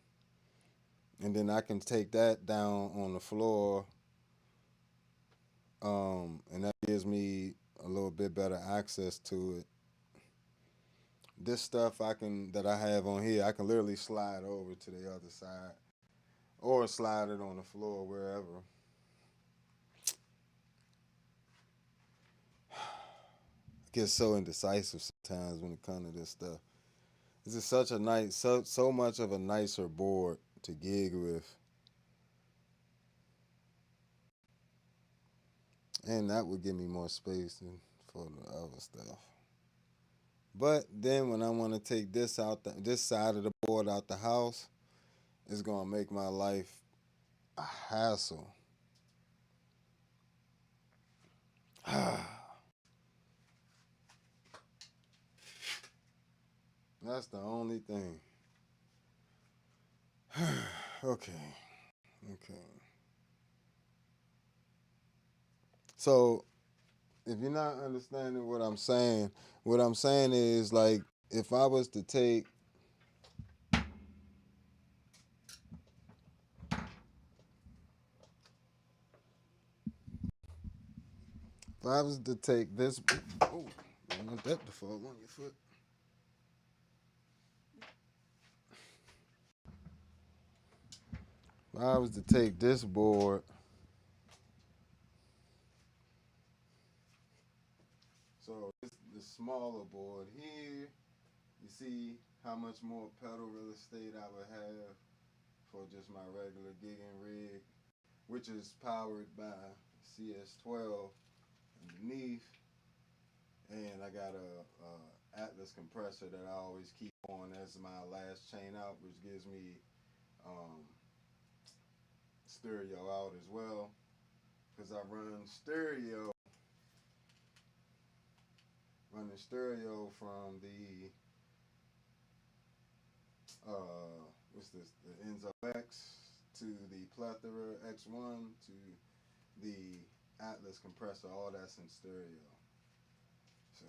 Speaker 1: and then I can take that down on the floor, and that gives me a little bit better access to it. This stuff that I have on here, I can literally slide over to the other side or slide it on the floor wherever. I get so indecisive sometimes when it comes to this stuff. This is such a nice, so much of a nicer board to gig with, and that would give me more space than for the other stuff. But then when I want to take this side of the board out the house, it's gonna make my life a hassle. That's the only thing. Okay, okay. So if you're not understanding what I'm saying is like if I was to take if I was to take this, oh, I don't want that to fall on your foot. If I was to take this board, so this the smaller board here, you see how much more pedal real estate I would have for just my regular gigging rig, which is powered by CS12 underneath, and I got a Atlas compressor that I always keep on as my last chain out, which gives me um, stereo out as well, because I running stereo from the the Enzo X to the Plethora X1 to the Atlas compressor, all that's in stereo. So,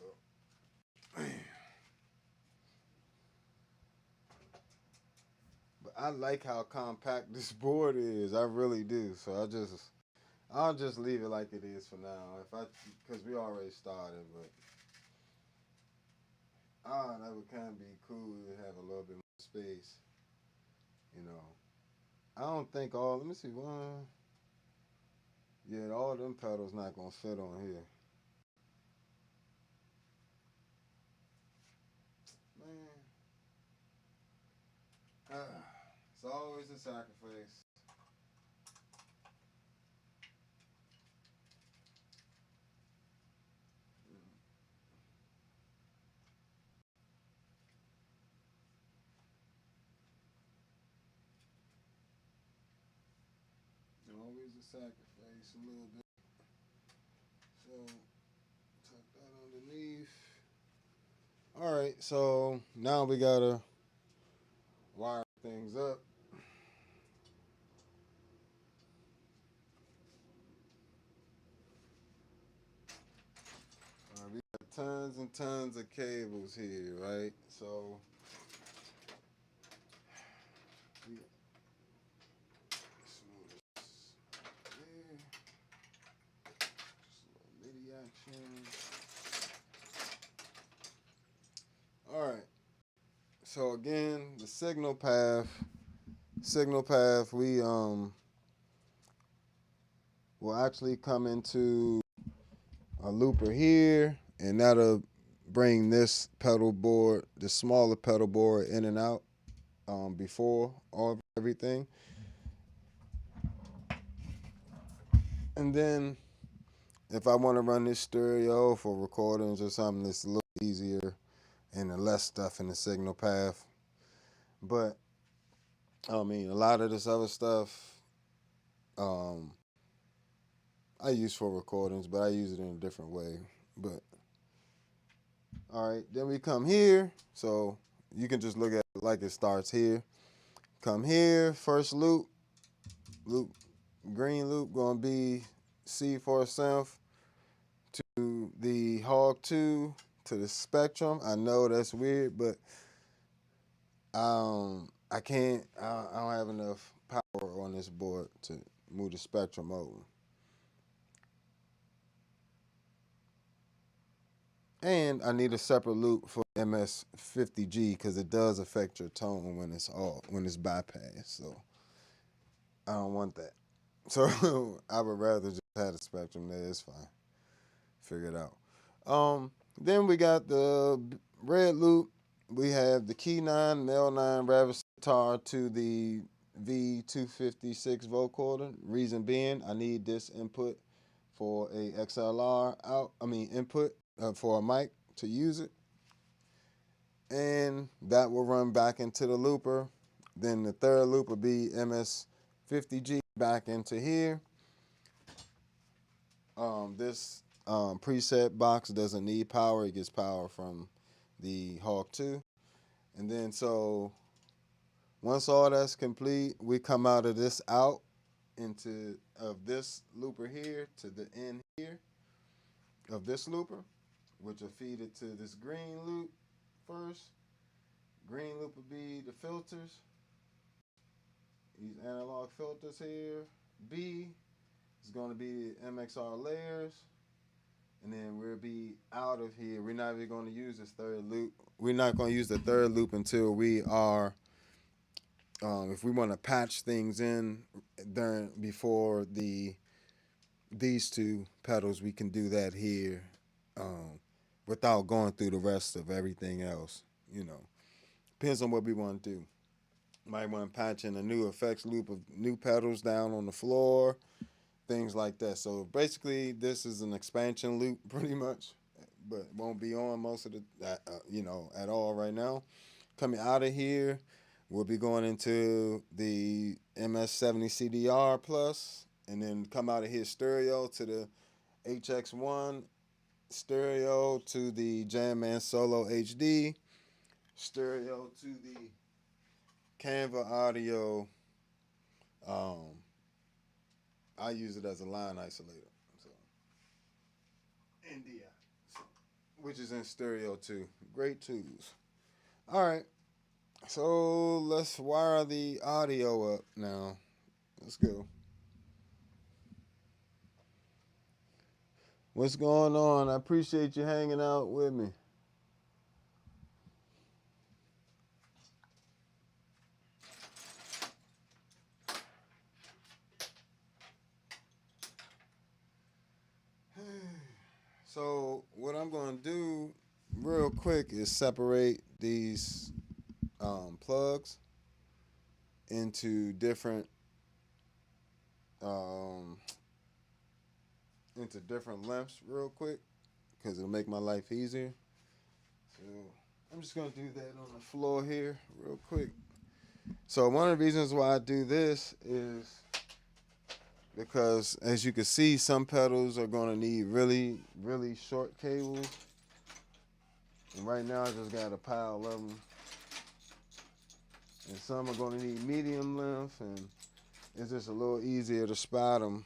Speaker 1: but I like how compact this board is. I really do. So I'll just leave it like it is for now. Because we already started, but that would kind of be cool to have a little bit more space. You know, I don't think all. Let me see one. Yeah, all them pedals not gonna fit on here. Man, it's always a sacrifice. Always a sacrifice a little bit. So tuck that underneath. All right, so now we gotta wire things up. We got tons and tons of cables here, right? So we smooth this there. Just a little MIDI action. All right. So again, the signal path, we will actually come into a looper here, and that'll bring this pedal board, the smaller pedal board, in and out before everything. And then if I want to run this stereo for recordings or something, it's a little easier and less stuff in the signal path. But I mean, a lot of this other stuff I use for recordings, but I use it in a different way. But all right, then we come here. So you can just look at it like it starts here. Come here, first loop, green loop gonna be C for synth to the Hog 2 to the Spectrum. I know that's weird, but I can't. I don't have enough power on this board to move the Spectrum over. And I need a separate loop for MS-60B because it does affect your tone when it's bypassed. So I don't want that. So I would rather just have the Spectrum there. It's fine. Figure it out. Then we got the red loop. We have the Key 9, Mel 9 Ravis guitar to the V256 vocoder. Reason being, I need this input for a XLR input for a mic to use it. And that will run back into the looper. Then the third loop will be MS-60B back into here. This preset box doesn't need power. It gets power from the Hawk 2. And then so once all that's complete, we come out of this out of this looper here to the end here of this looper, which will feed it to this green loop first. Green loop will be the filters. These analog filters here. B is going to be MXR layers. And then we'll be out of here. We're not even going to use this third loop. We're not going to use the third loop until we are, if we want to patch things in before these two pedals, we can do that here without going through the rest of everything else. Depends on what we want to do. Might want to patch in a new effects loop of new pedals down on the floor, things like that. So basically, this is an expansion loop pretty much, but won't be on most of at all right now. Coming out of here, we'll be going into the MS-70 CDR Plus, and then come out of here stereo to the HX1, stereo to the Jam Man Solo HD, stereo to the Canva audio. Um, I use it as a line isolator. So India, which is in stereo too. Great tools. All right. So let's wire the audio up now. Let's go. What's going on? I appreciate you hanging out with me. So what I'm going to do real quick is separate these plugs into um, different lengths real quick because it'll make my life easier. So I'm just going to do that on the floor here real quick. So one of the reasons why I do this is because, as you can see, some pedals are going to need really, really short cables. And right now I just got a pile of them. And some are going to need medium length, and it's just a little easier to spot them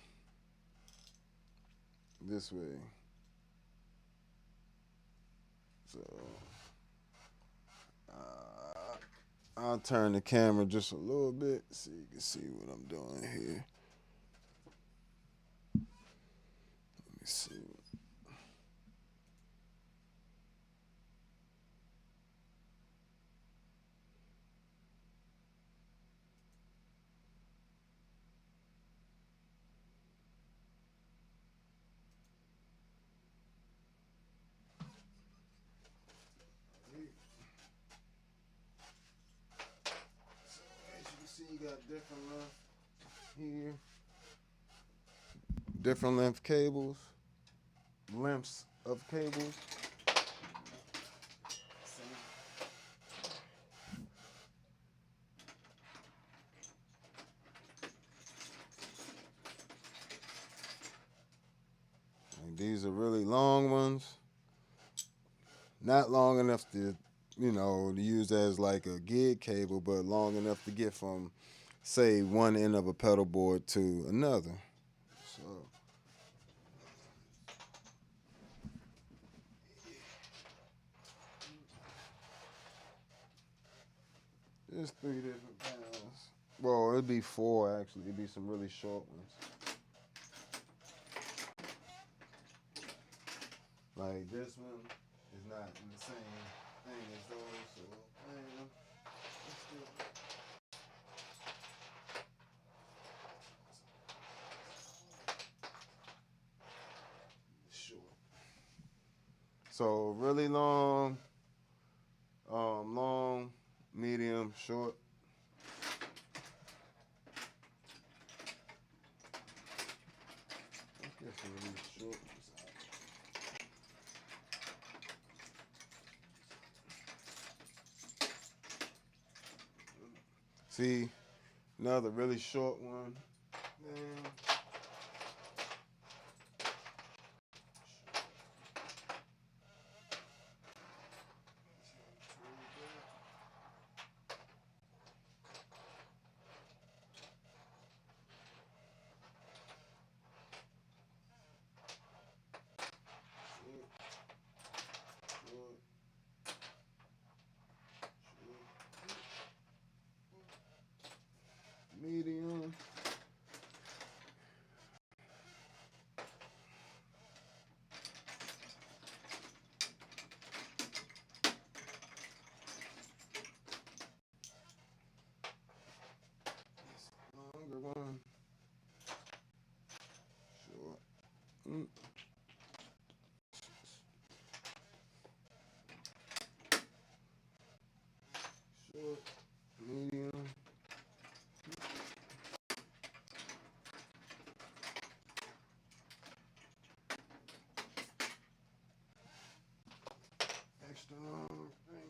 Speaker 1: this way. So I'll turn the camera just a little bit so you can see what I'm doing here. Let me see. You got different length here, different lengths of cables. And these are really long ones, not long enough to, to use as like a gig cable, but long enough to get from, say, one end of a pedal board to another. So there's 3 different panels. Well, it'd be 4 actually. It'd be some really short ones. Like this one is not in the same thing as those, so short. So really long, long, medium, short. I guess really short. See, another really short one. Man. Medium. Longer one. Short. Short. Medium. Extra long thing.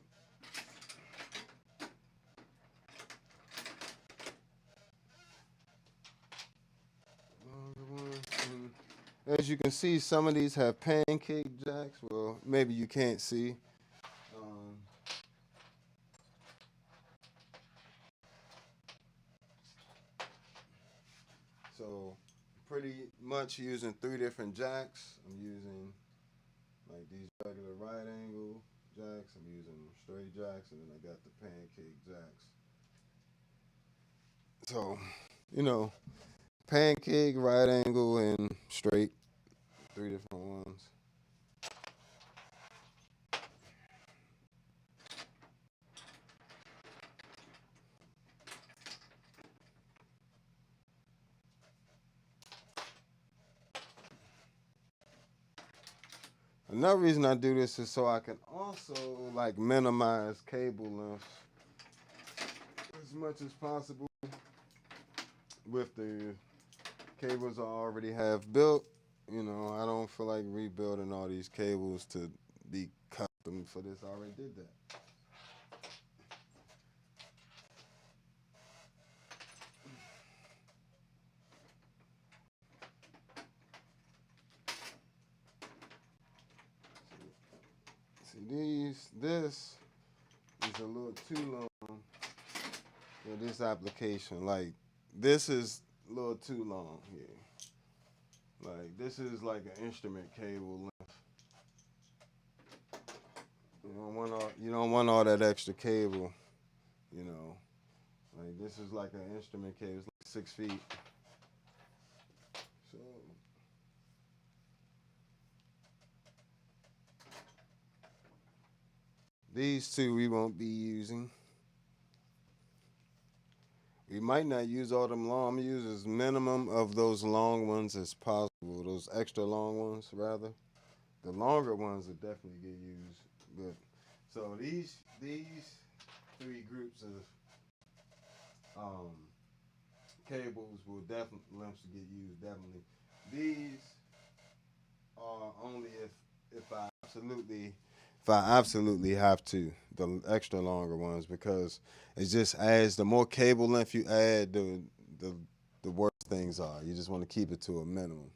Speaker 1: Longer one. And as you can see, some of these have pancake jacks. Well, maybe you can't see. So pretty much using 3 different jacks. I'm using like these regular right angle jacks. I'm using straight jacks, and then I got the pancake jacks. So, you know, pancake, right angle, and straight. 3 different ones. Another reason I do this is so I can also like minimize cable length as much as possible with the cables I already have built. You know, I don't feel like rebuilding all these cables to be custom for this. I already did that. See, this is a little too long for this application. Like, this is a little too long here. Like, this is like an instrument cable length. You don't want all that extra cable, you know. Like, this is like an instrument cable. It's like 6 feet. So, these two we won't be using. We might not use all them long. I'm gonna use as minimum of those long ones as possible. Those extra long ones, rather. The longer ones will definitely get used. But so these 3 groups of cables will definitely lengths to get used. Definitely. These are only if I absolutely have to, the extra longer ones, because it just adds, the more cable length you add, the worse things are. You just want to keep it to a minimum.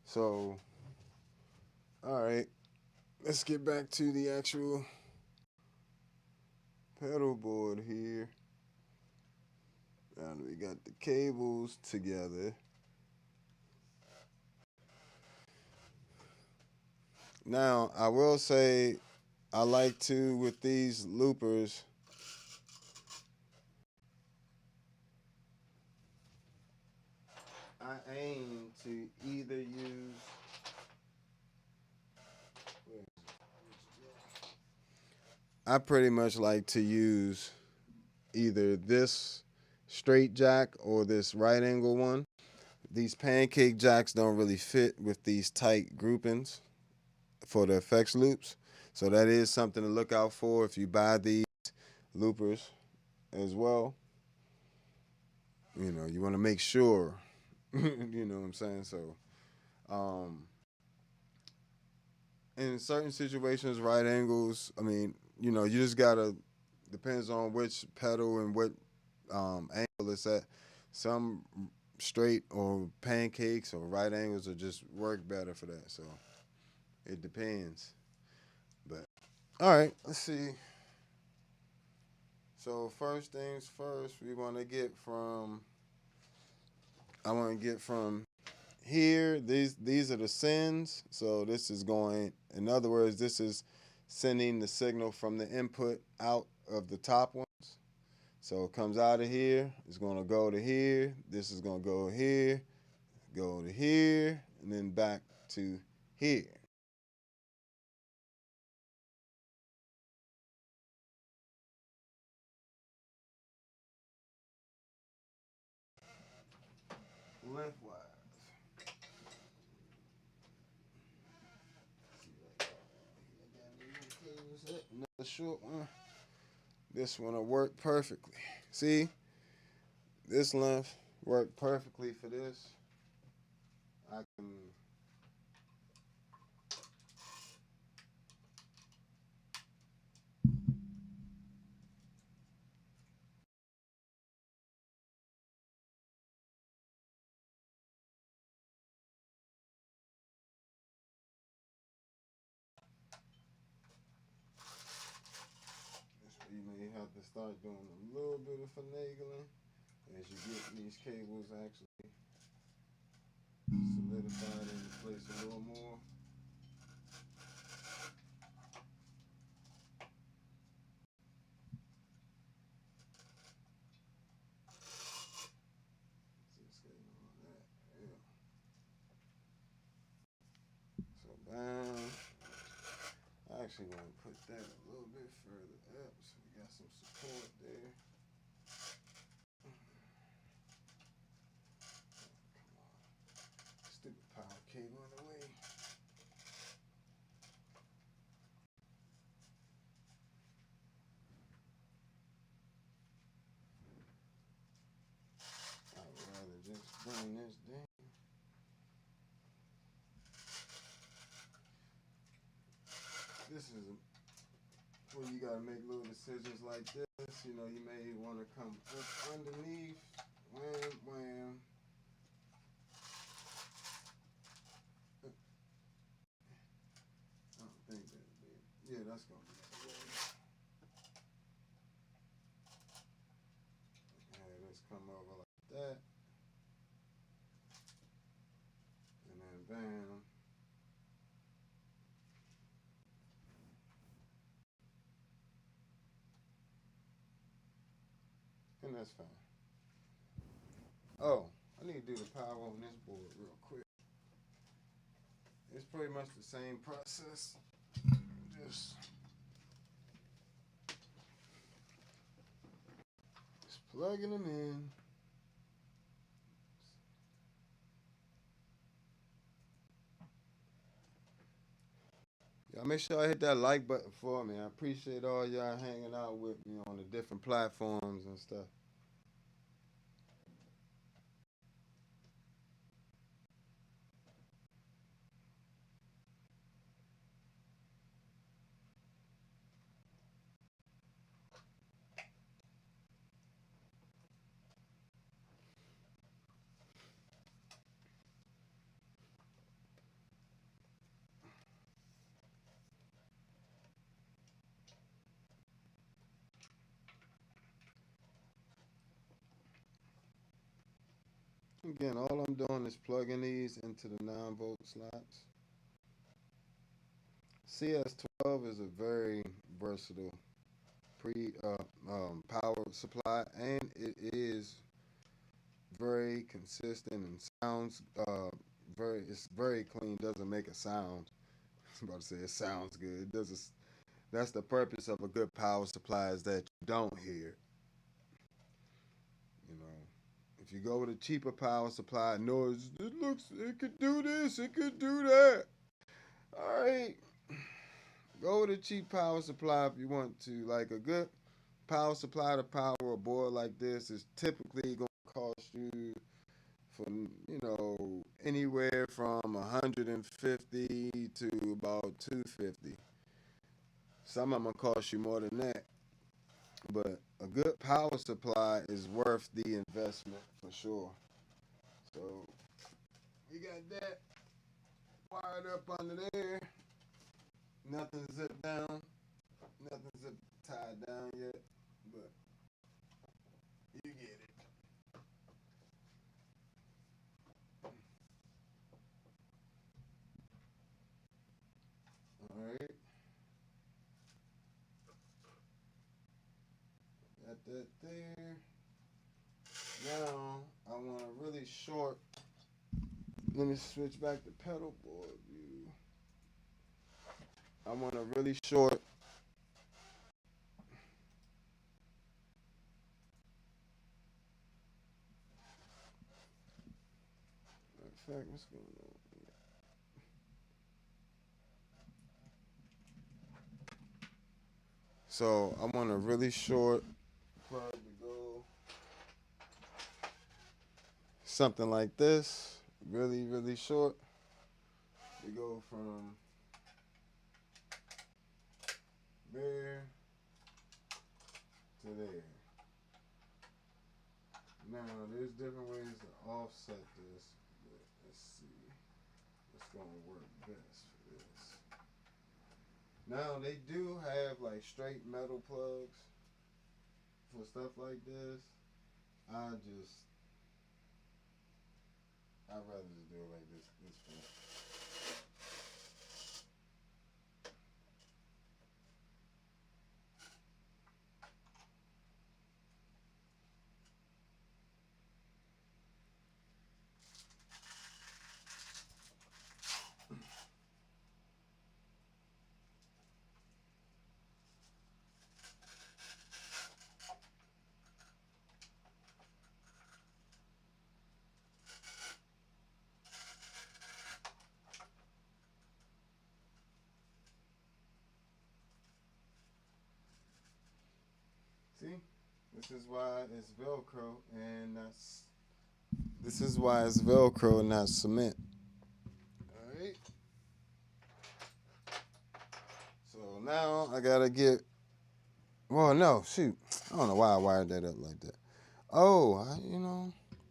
Speaker 1: So, all right, let's get back to the actual pedal board here. And we got the cables together. Now, I will say I like to, with these loopers, I aim to either use, I pretty much like to use either this straight jack or this right angle one. These pancake jacks don't really fit with these tight groupings for the effects loops. So that is something to look out for if you buy these loopers as well. You know, you want to make sure, you know what I'm saying? So, um, in certain situations, right angles, I mean, you know, you just got to, depends on which pedal and what angle it's at. Some straight or pancakes or right angles will just work better for that. So it depends. But all right, let's see. So first things first, we want to get from. I want to get from here. These are the sends. So this is going. In other words, this is sending the signal from the input out of the top ones. So it comes out of here. It's going to go to here. This is going to go here, go to here, and then back to here. Lengthwise. Another short one. This one will work perfectly. See, this length worked perfectly for this. I can. You may have to start doing a little bit of finagling. as you get these cables actually solidified into place a little more. So bam. I actually want to put that a little bit further up so we got some support there. Stupid power cable in the way. I'd rather just bring this down. This is where you gotta make little decisions like this. You know, you may want to come up underneath. Wham, wham. I don't think that'll be. Yeah, that's gonna be. Okay, let's come over like that, and then bam. And that's fine. Oh, I need to do the power on this board real quick. It's pretty much the same process. Just plugging them in. Y'all make sure I hit that like button for me. I appreciate all y'all hanging out with me on the different platforms and stuff. Again, all I'm doing is plugging these into the 9-volt slots. CS12 is a very versatile power supply, and it is very consistent and sounds it's very clean. Doesn't make a sound. I was about to say it sounds good. It doesn't. That's the purpose of a good power supply, is that you don't hear. You know, if you go with a cheaper power supply, noise, it could do this, it could do that. All right, go with a cheap power supply if you want to. Like a good power supply to power a board like this is typically going to cost you from, anywhere from 150 to about 250. Some of them will cost you more than that. But a good power supply is worth the investment for sure. So we got that wired up under there. Nothing zipped down. Nothing zipped tied down yet. But you get it. Alright. Got that there. Now I want a really short. Let me switch back to pedalboard view. I want a really short. In fact, what's going on? So I want a really short plug to go something like this, really, really short. We go from there to there. Now, there's different ways to offset this, but let's see what's going to work best for this. Now, they do have like straight metal plugs for stuff like this. I'd rather just do it like this. This way. See, this is why it's Velcro and that's. This is why it's Velcro and not cement. All right. So now I gotta get. Well, no, shoot. I don't know why I wired that up like that. Oh,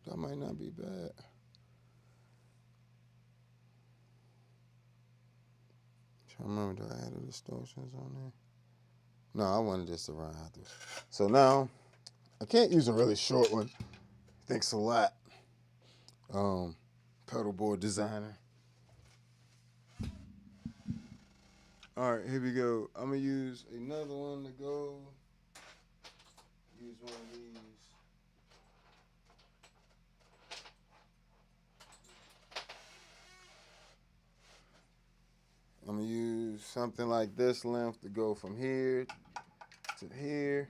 Speaker 1: that might not be bad. Trying to remember, do I add the distortions on there? No, I wanted this to run out there. So now I can't use a really short one. Thanks a lot. Pedalboard designer. All right, here we go. I'm gonna use another one to go. Use one of these. I'm gonna use something like this length to go from here to here.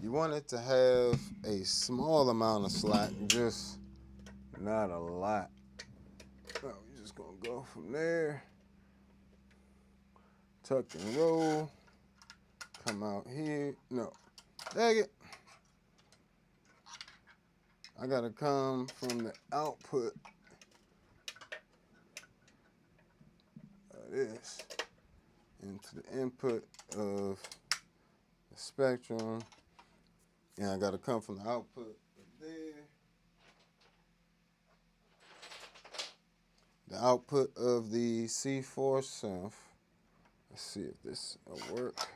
Speaker 1: You want it to have a small amount of slack, just not a lot. So we're just gonna go from there. Tuck and roll. Come out here. No, dang it. I gotta come from the output of this into the input of the spectrum. And I gotta come from the output of there. The output of the C4 synth. Let's see if this will work.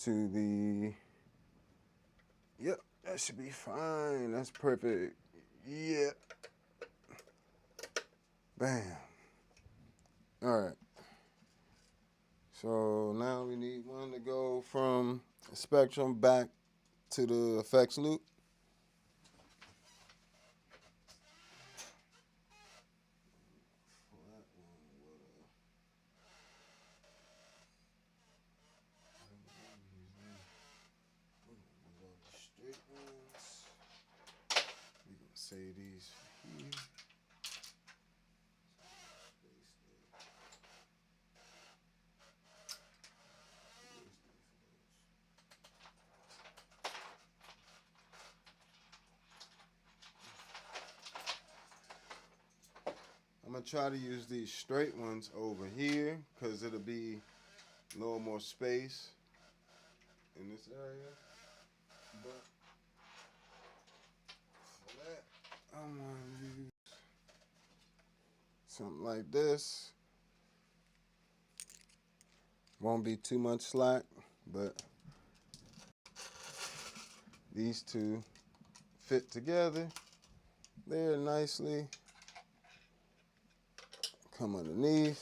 Speaker 1: To the, yep, that should be fine. That's perfect. Yeah. Bam. All right. So now we need one to go from the spectrum back to the effects loop. We're gonna say these here. I'm gonna try to use these straight ones over here because it'll be a little more space in this area. But for that, I'm gonna use something like this. Won't be too much slack, but these two fit together there nicely. Come underneath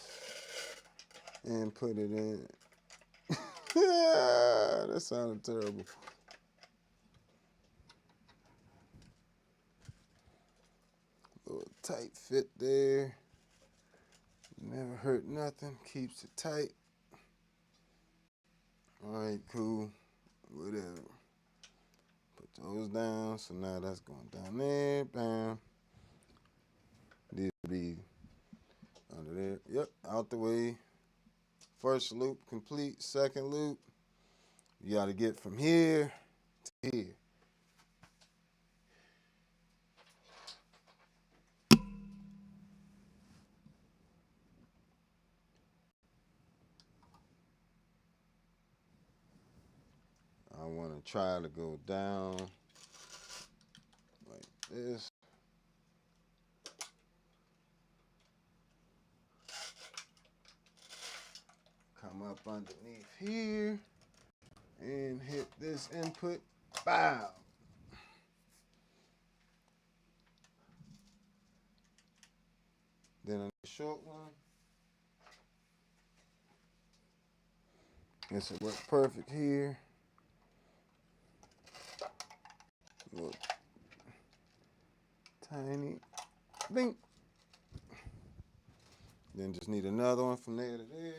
Speaker 1: and put it in. That sounded terrible. Little tight fit there. Never hurt nothing. Keeps it tight. All right, cool. Whatever. Put those down. So now that's going down there. Bam. This will be under there. Yep, out the way. First loop complete. Second loop. You got to get from here to here. I want to try to go down like this. Come come up underneath here and hit this input. Bow. Then a short one. This will work perfect here. Look. Tiny. Bing. Then just need another one from there to there.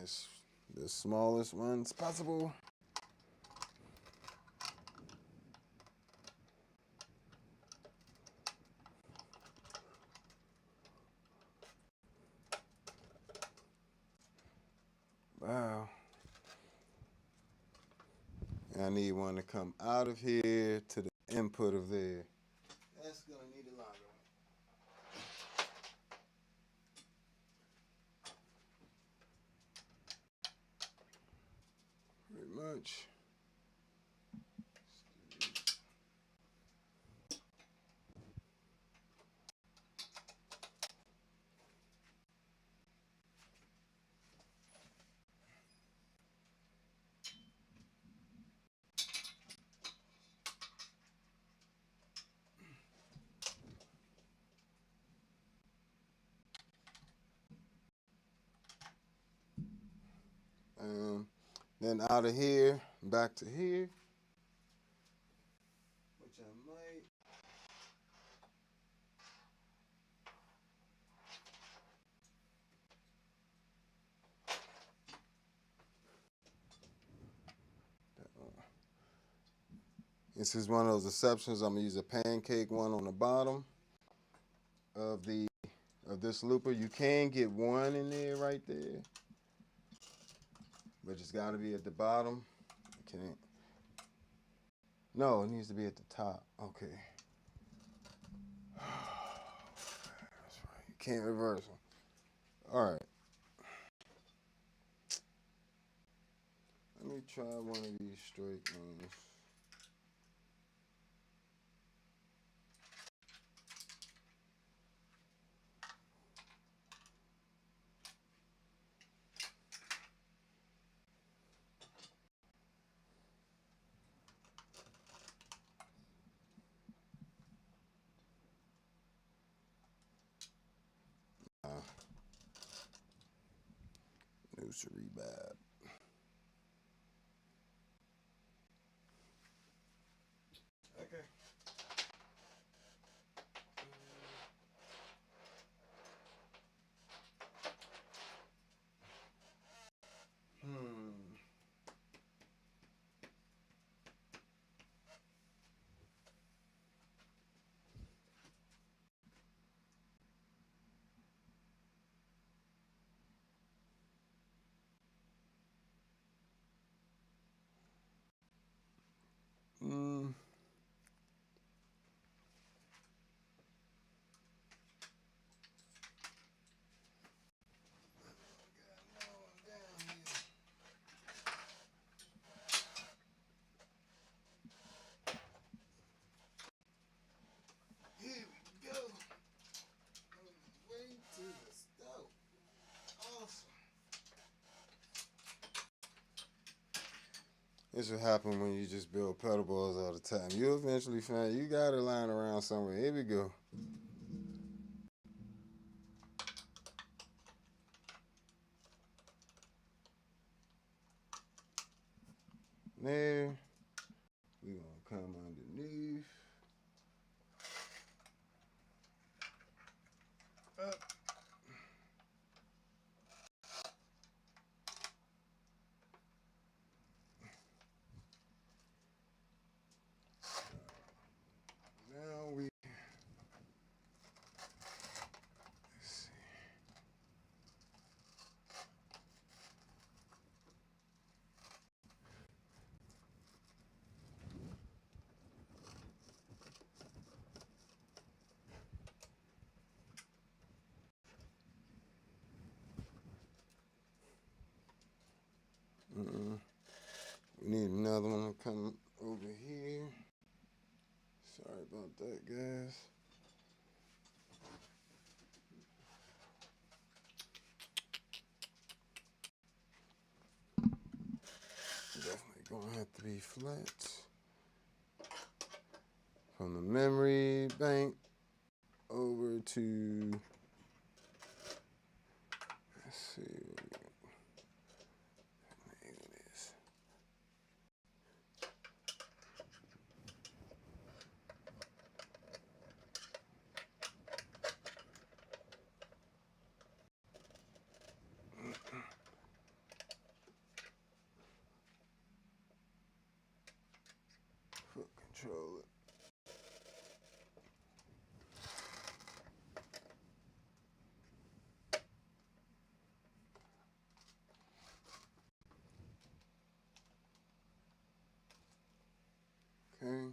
Speaker 1: It's the smallest ones possible. Wow. And I need one to come out of here to the input of there. That's gonna need a longer one. Pretty much. Then out of here, back to here, which I might. This is one of those exceptions. I'm gonna use a pancake one on the bottom of this looper. You can get one in there right there, but it's got to be at the bottom. No, it needs to be at the top. Okay. That's right. You can't reverse them. All right. Let me try one of these straight ones. Nursery bad. Okay. This will happen when you just build pedal boards all the time. You'll eventually find you got it lying around somewhere. Here we go. There. We're going to come underneath. Up. Now we, let's see. We need another one to come over here. Sorry about that, guys. flat from the memory bank over to, let's see, foot controller. Okay.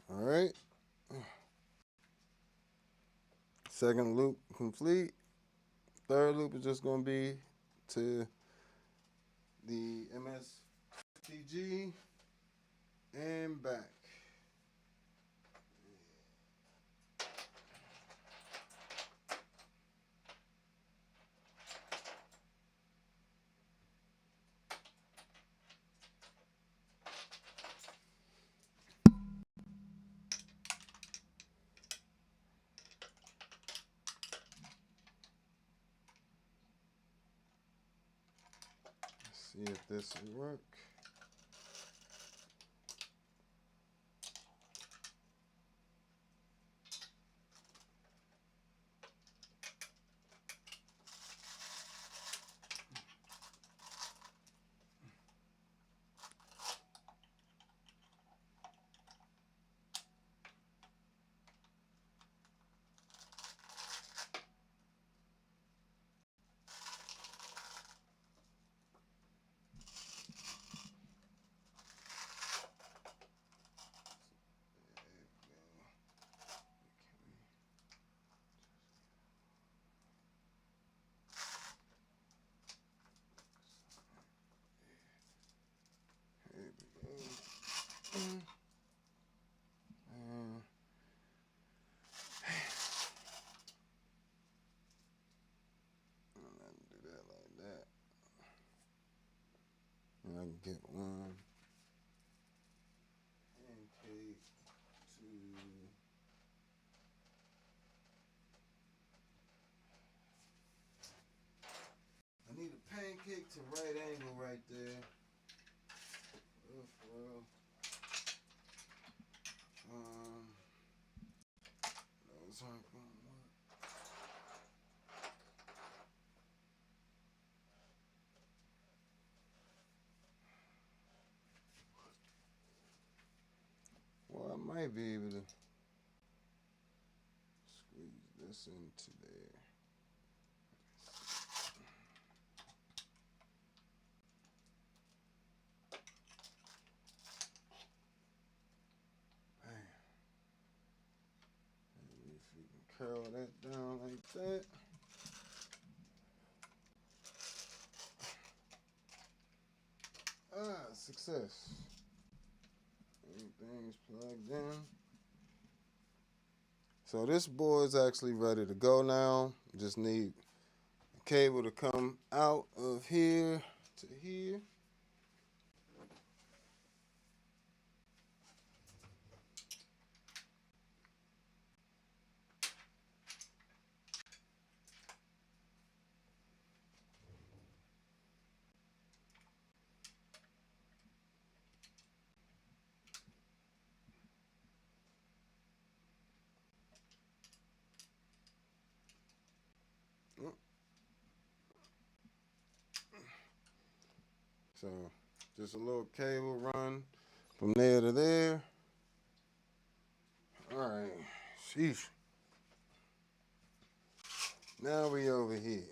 Speaker 1: All right. Second loop complete. Third loop is just going to be to the MS-60B and back. See if this will work. And I can get one pancake to I need a pancake to right angle right there. Oh, for real. Those aren't gonna work. Well, I might be able to squeeze this into there. Bam. Maybe if you can curl that down like that. Ah, success. Everything's plugged in. So this board's actually ready to go now. Just need a cable to come out of here to here. So just a little cable run from there to there. All right, sheesh. Now we over here.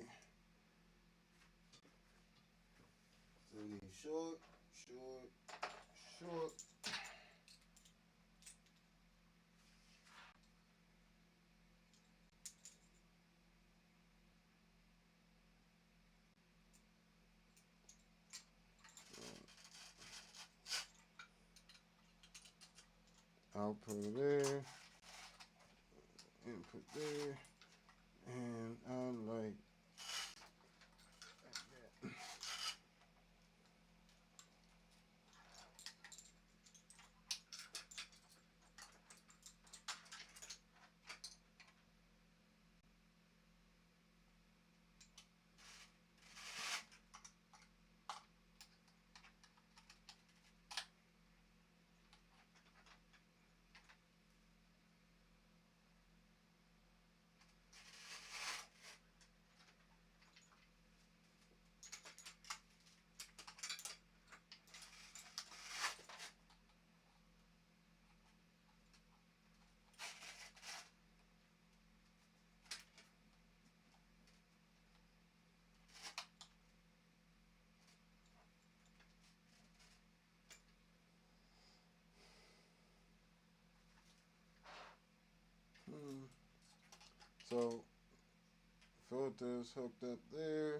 Speaker 1: So we need short, short, short. Output there, input there, and I'm like that. So filters hooked up there.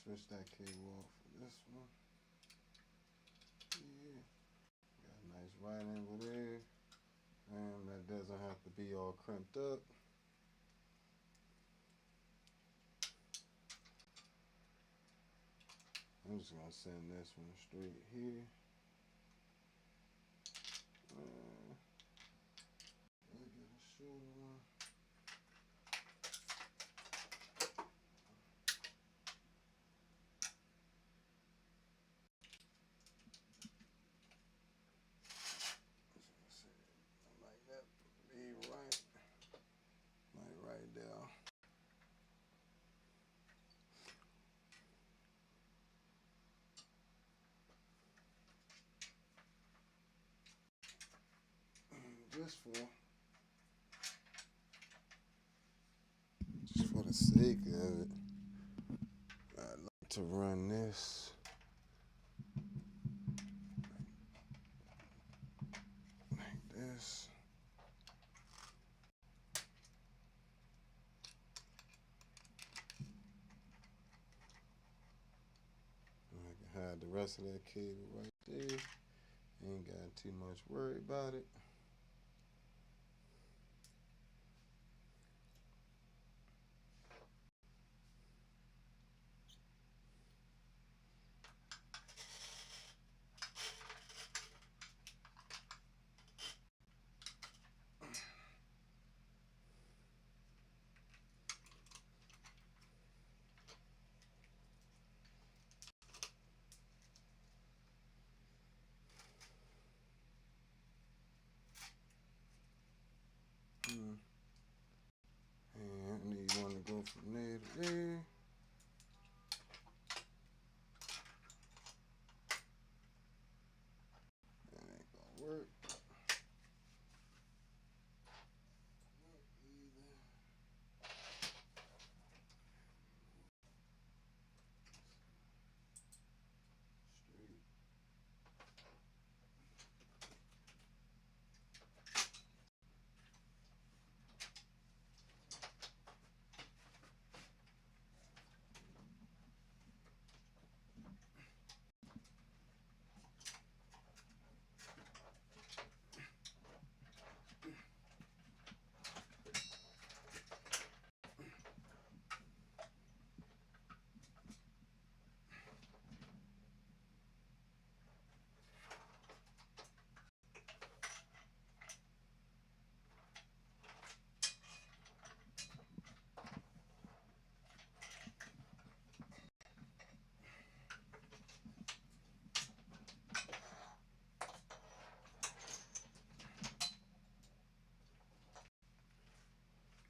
Speaker 1: Switch that cable off for this one. Yeah. Got a nice right angle there. And that doesn't have to be all crimped up. I'm just gonna send this one straight here. Let me get a shorter one. Like that, be right, like right there. Just for the sake of it, I'd like to run this like this. And I can hide the rest of that cable right there. Ain't got too much worry about it.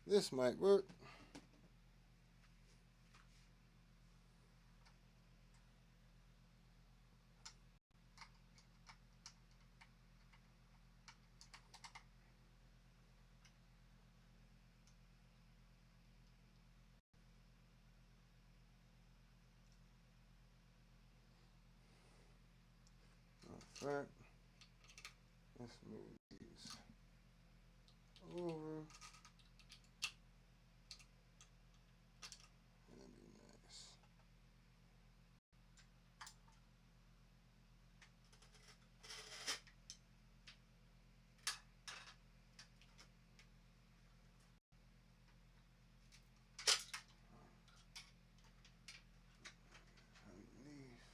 Speaker 1: This might work. In fact, let's move these over. That'd be nice. Underneath.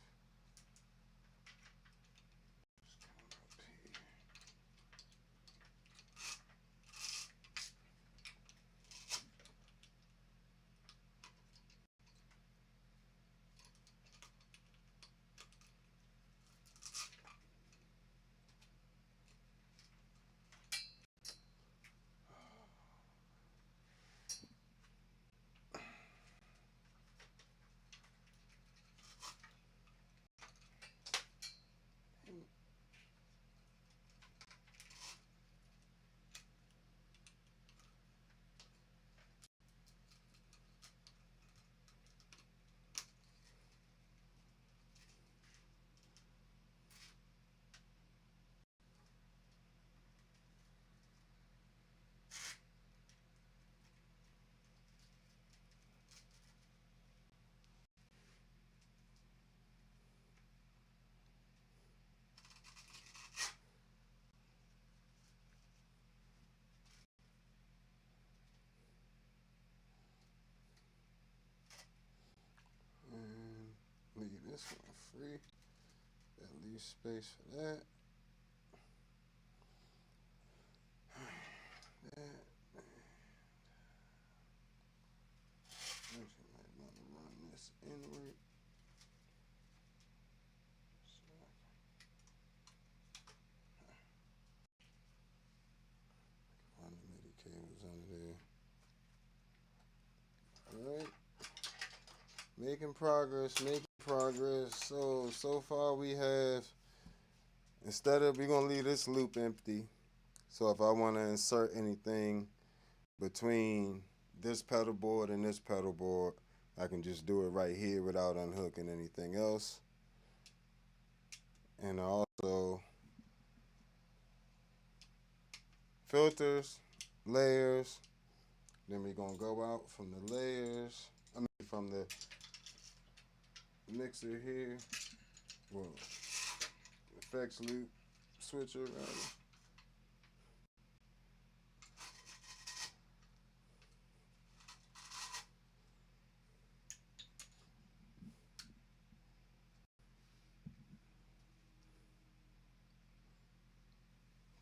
Speaker 1: And leave this one free. That leaves space for that. Actually, might want to run this inward. Run the MIDI cables under there. All right. Making progress, making progress. So far we have, we're going to leave this loop empty. So if I want to insert anything between this pedal board and this pedal board, I can just do it right here without unhooking anything else. And also filters, layers. Then we're going to go out from the layers, from the mixer here. Well, effects loop switcher rather.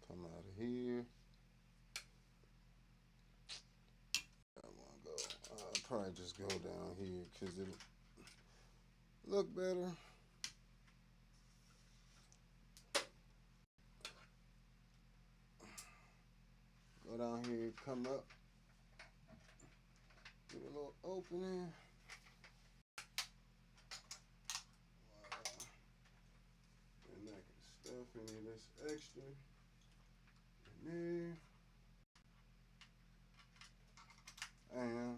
Speaker 1: Come out of here. I want to go. I'll probably just go down here because it'll look better. Go down here, come up, get a little opening. And I can stuff any of this extra in there. And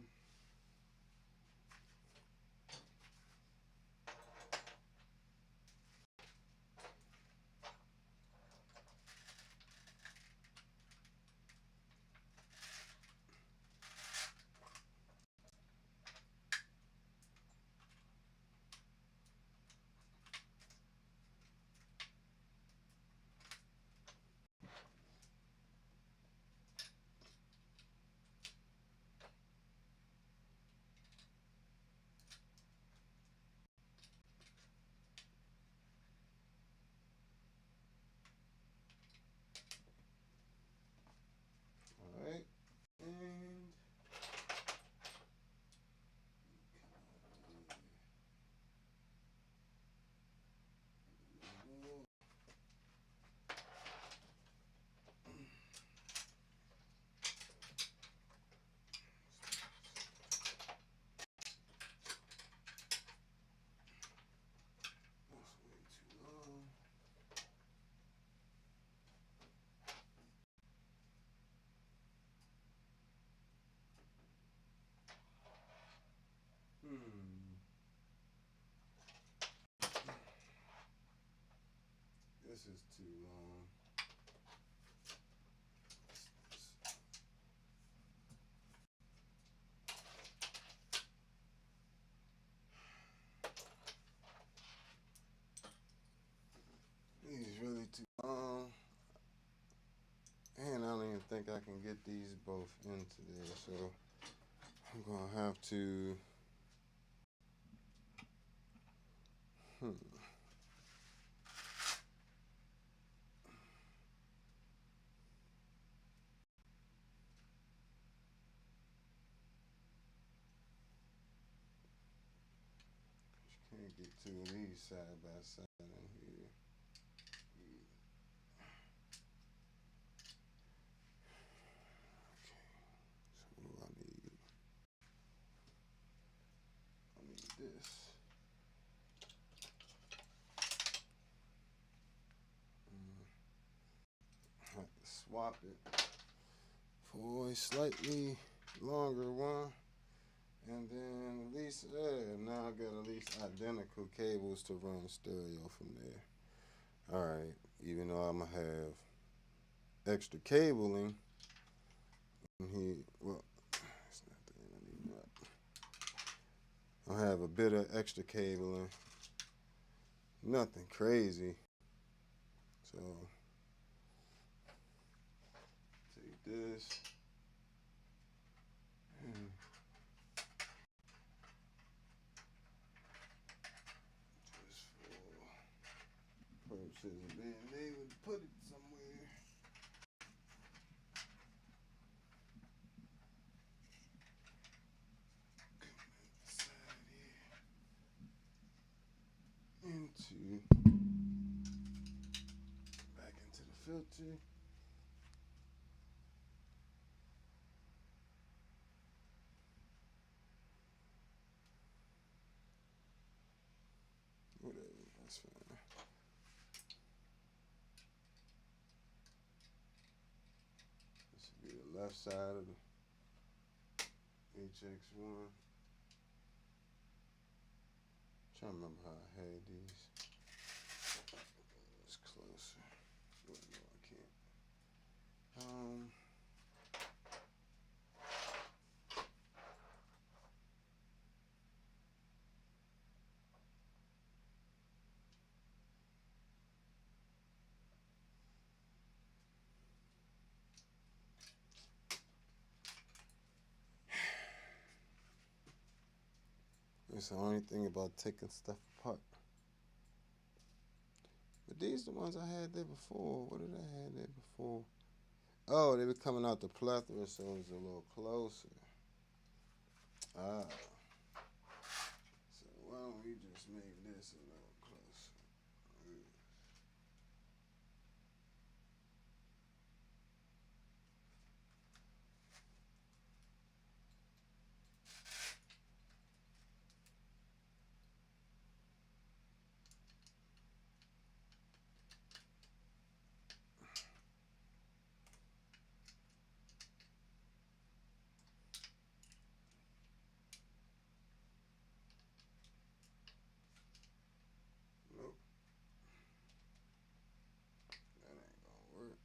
Speaker 1: This is too long. These really too long. And I don't even think I can get these both into there, so I'm gonna have to can't get two of these side by side in here. Okay, so what do I need? I need this. I have to swap it for a slightly longer one. And then at least, now I got at least identical cables to run stereo from there. Alright, even though I'm going to have extra cabling in here, well, it's not the end I need that. I'll have a bit of extra cabling, nothing crazy. So, take this. Purposes of being able to put it somewhere. Into back into the filter. Whatever, that's fine. This would be the left side of the HX1. Trying to remember how I had these. It's closer. Well, no, I can't. It's the only thing about taking stuff apart. But these are the ones I had there before. What did I have there before? Oh, they were coming out the plethora, so it was a little closer. Ah. So why don't we just make this a little closer? Nope. That ain't gonna work.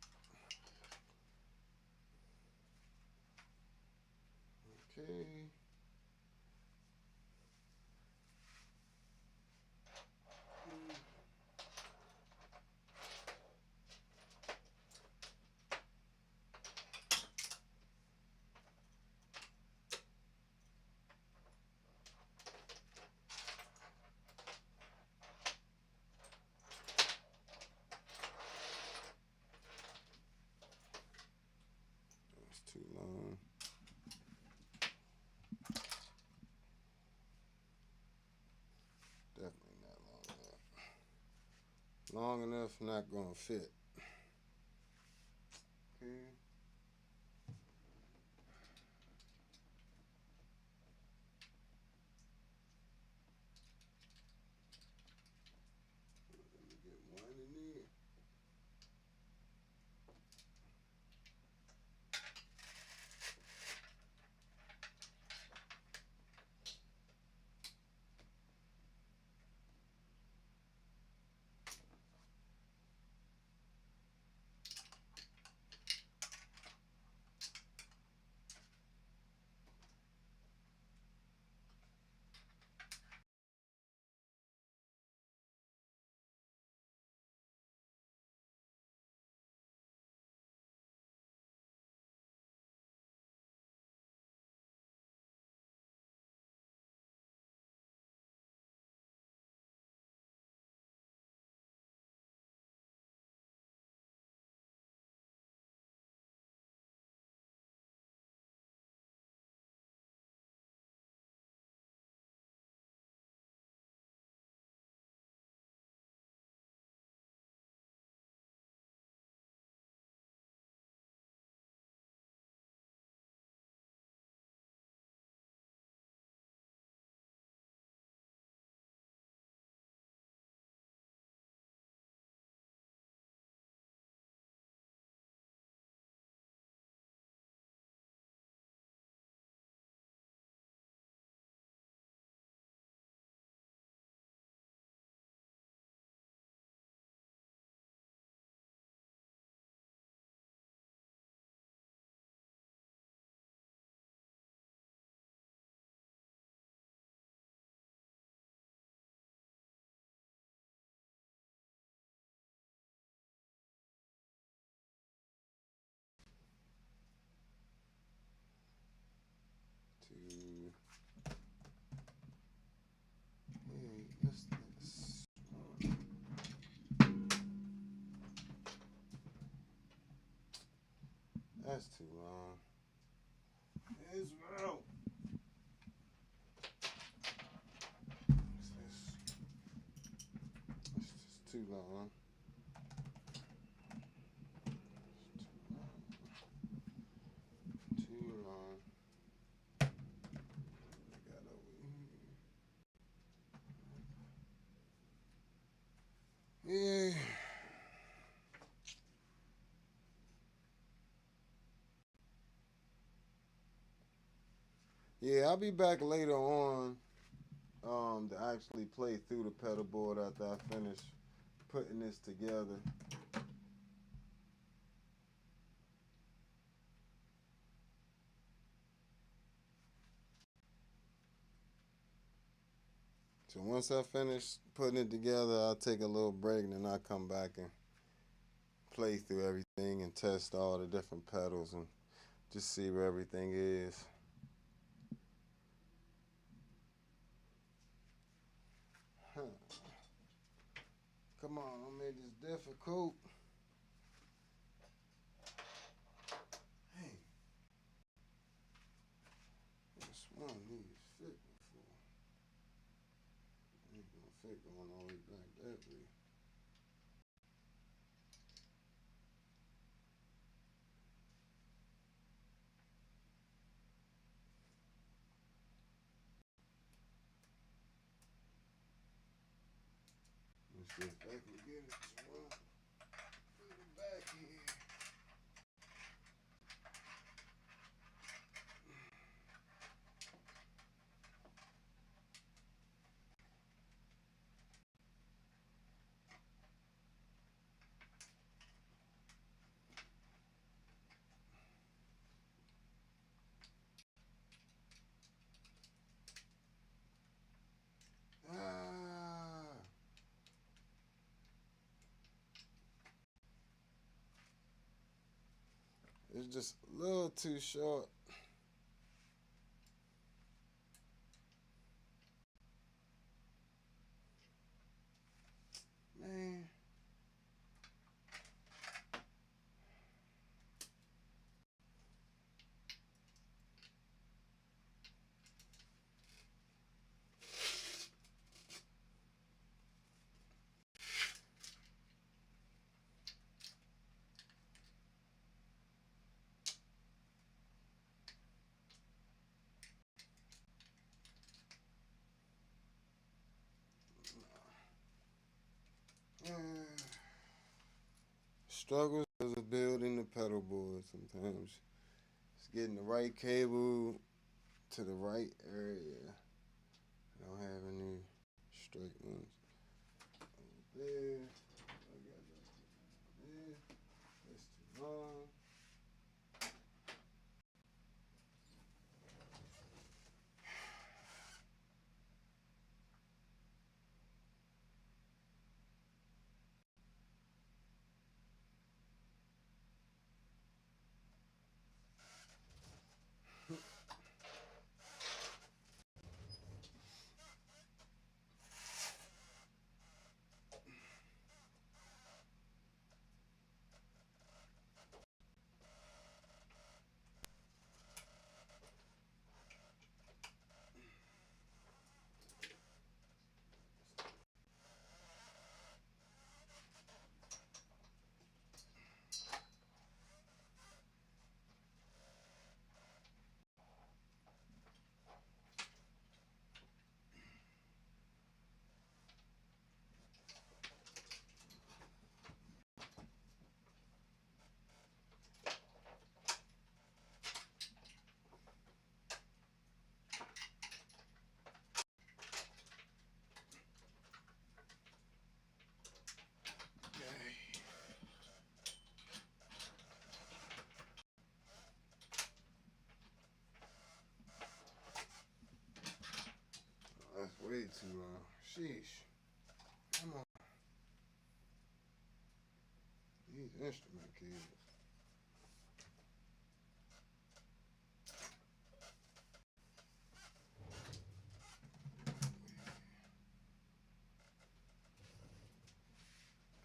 Speaker 1: Okay. That's too long. Definitely not long enough. Long enough, not gonna fit. Okay. Let me get one in there. too long. Too long. I got over here. Yeah. Yeah, I'll be back later on to actually play through the pedal board after I finish putting this together. So once I finish putting it together, I'll take a little break and then I'll come back and play through everything and test all the different pedals and just see where everything is. Huh. Come on, I made this difficult. Hey, this one needs fit before. Ain't gonna fit going all the way back that way. Let's see if I can get it to run. Put it back here. It's just a little too short. Man. Struggles of building the pedal board sometimes. It's getting the right cable to the right area. I don't have any straight ones. Over there. I got that there. That's too long. That's way too long. Sheesh. Come on. These instrument cables.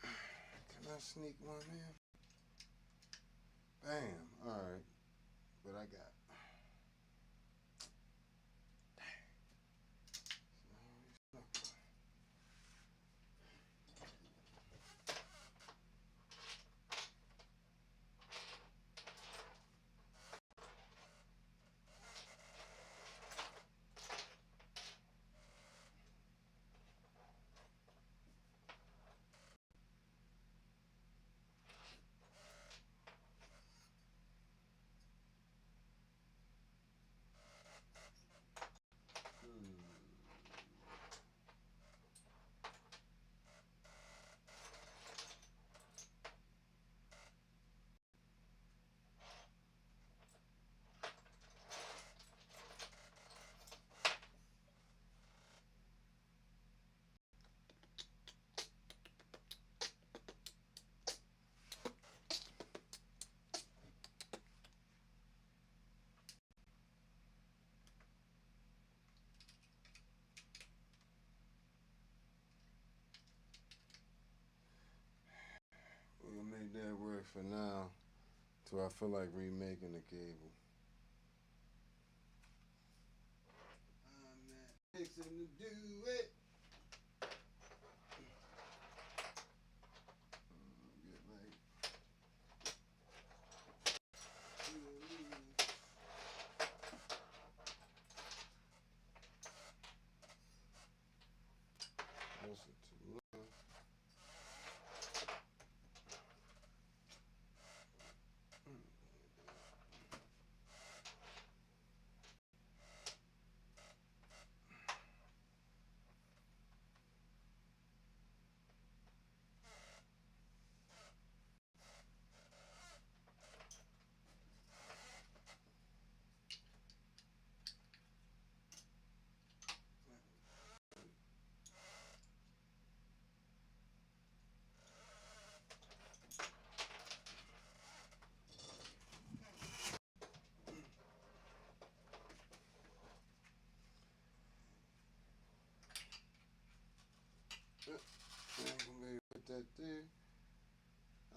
Speaker 1: Can I sneak one in? Bam. Alright. But I got. work for now till I feel like remaking the cable. I'm not fixing to do it. Put that there.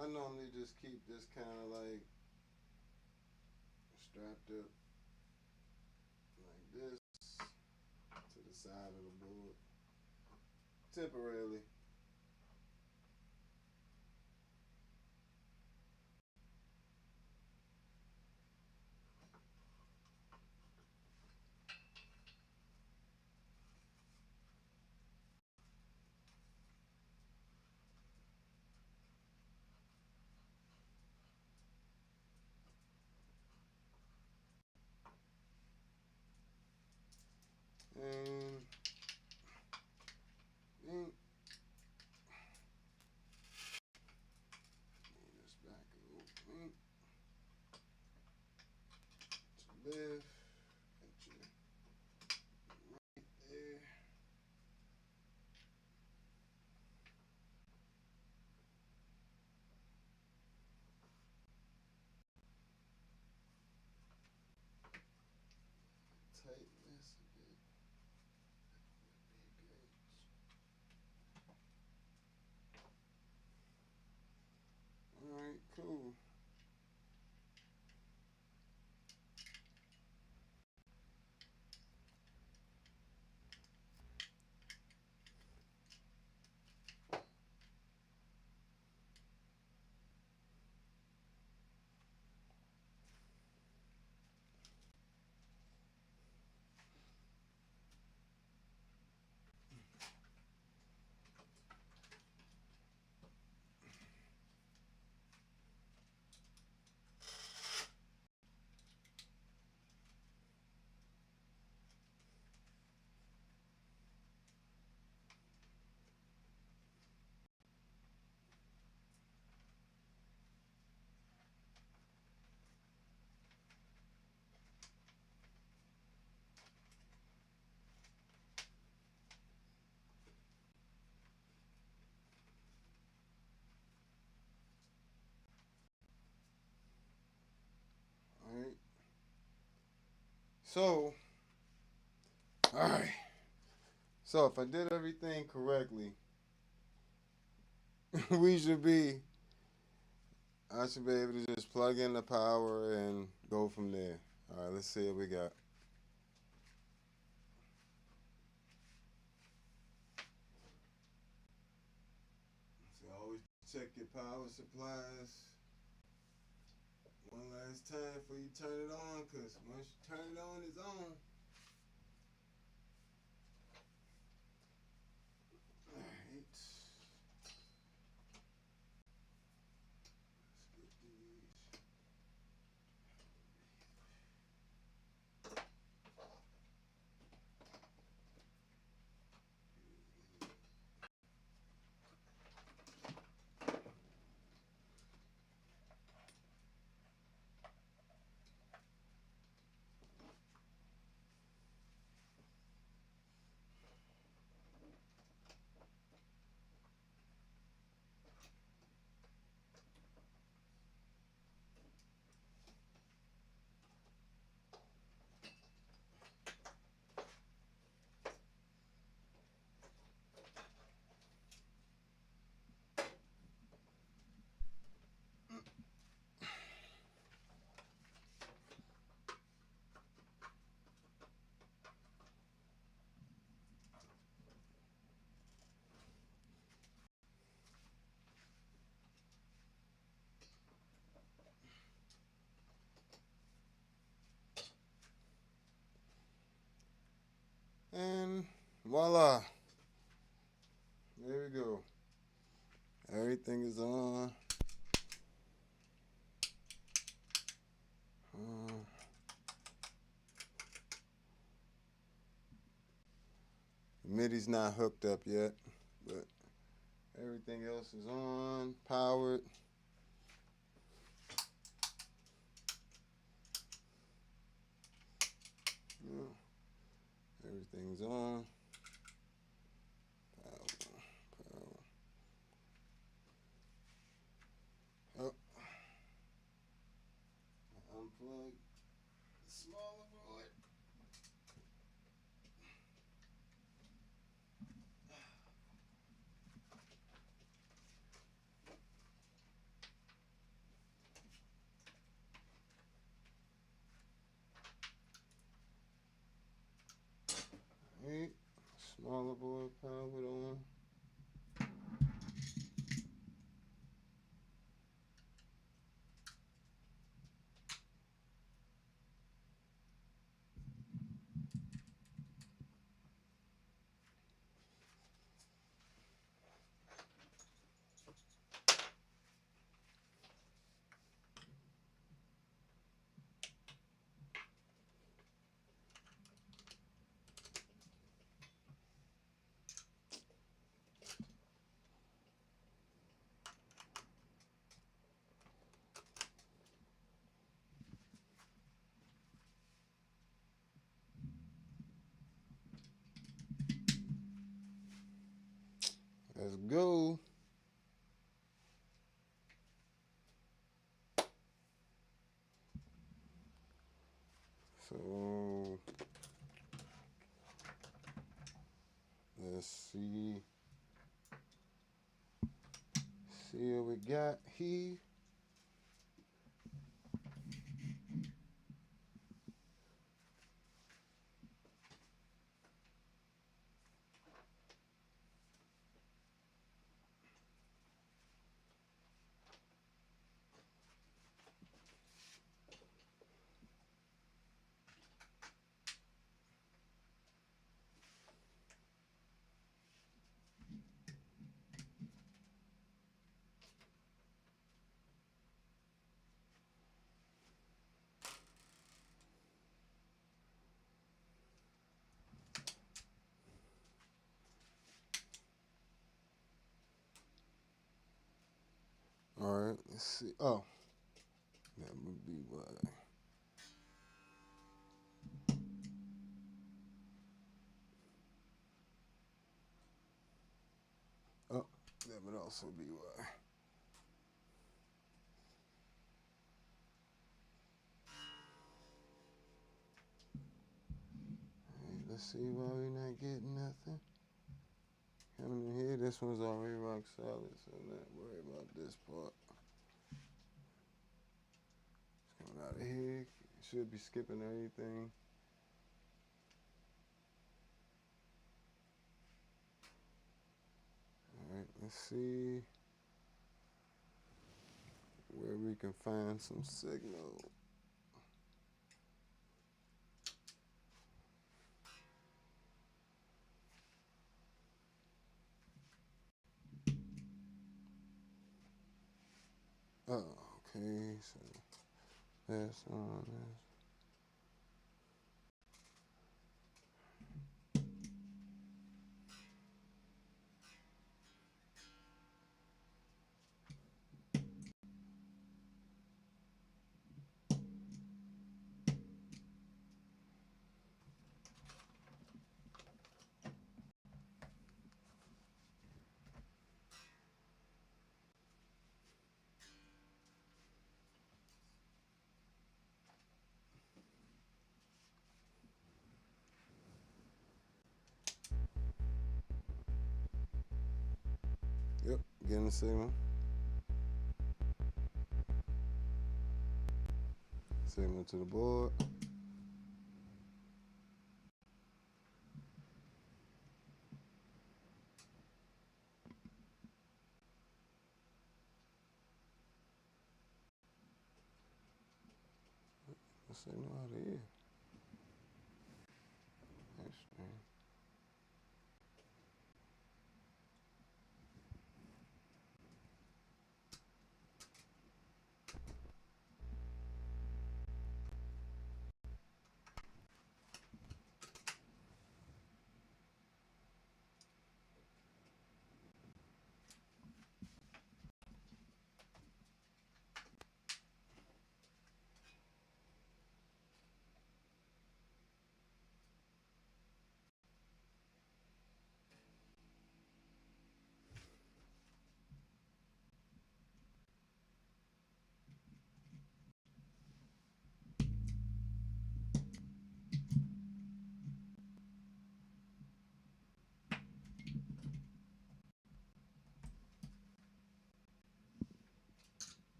Speaker 1: I normally just keep this kind of like strapped up like this to the side of the board temporarily. And this back a little to lift. There. Tighten this a bit. Alright, cool. Alright. So, alright. So if I did everything correctly, I should be able to just plug in the power and go from there. Alright, let's see what we got. So always check your power supplies one last time before you turn it on, because once you turn it on, it's on. Alright. Let's get these. Voila. There we go. Everything is on. MIDI's not hooked up yet, but everything else is on, powered. Everything's on. Power. Oh. Unplug the smaller board. Alright, smaller board powered on. Let's go. So let's see what we got here. All right, let's see. Oh, that would be why. Oh, that would also be why. Right, let's see why we're not getting nothing. Coming in here, this one's already rock solid, so not worry about this part. It's coming out of here. Should be skipping everything. All right, let's see where we can find some signal. Oh, okay, so that's on this. Yep, getting the signal. Signal to the board. The signal out of here. That's strange.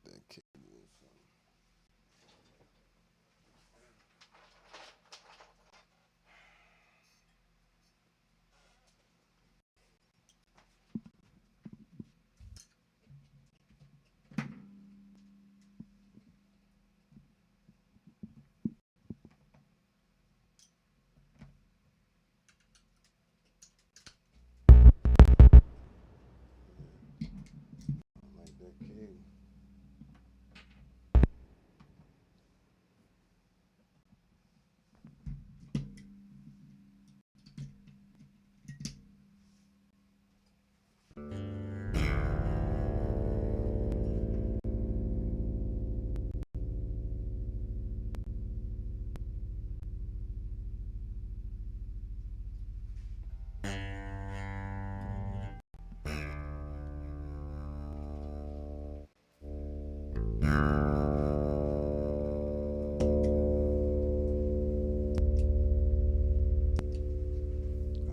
Speaker 1: that cable. Like that cable.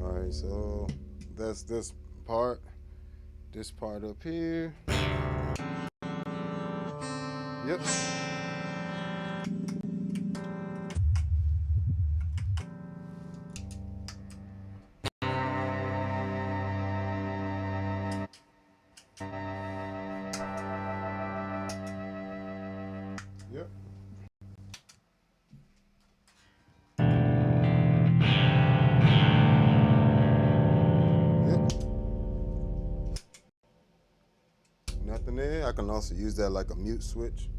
Speaker 1: Alright, so that's this part up here. Yep. Yep. Yep. Nothing there. I can also use that like a mute switch.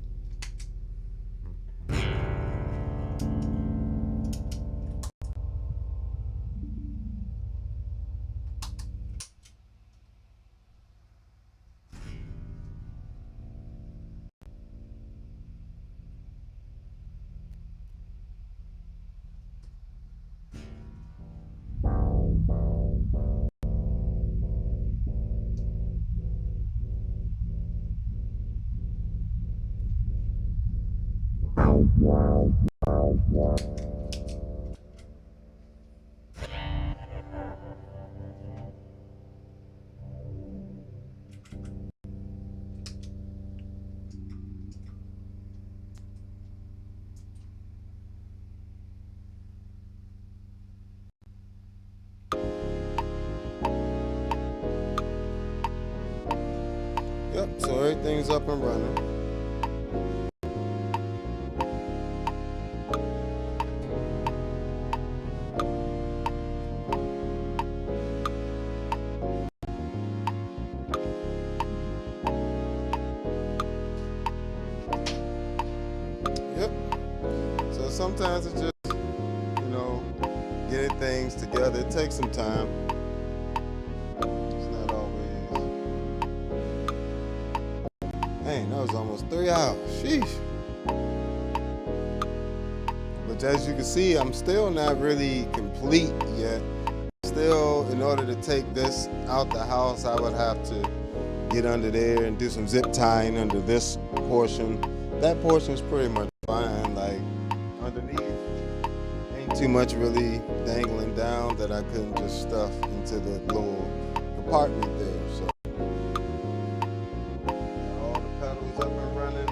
Speaker 1: Yep, so everything's up and running. Yep. So sometimes it's just, you know, getting things together. It takes some time. It's not always. Dang, that was almost 3 hours. Sheesh. But as you can see, I'm still not really complete yet. Still, in order to take this out the house, I would have to get under there and do some zip tying under this portion. That portion is pretty much fine. Like underneath, ain't too much really dangling down that I couldn't just stuff into the little compartment there. So all the pedals up and running.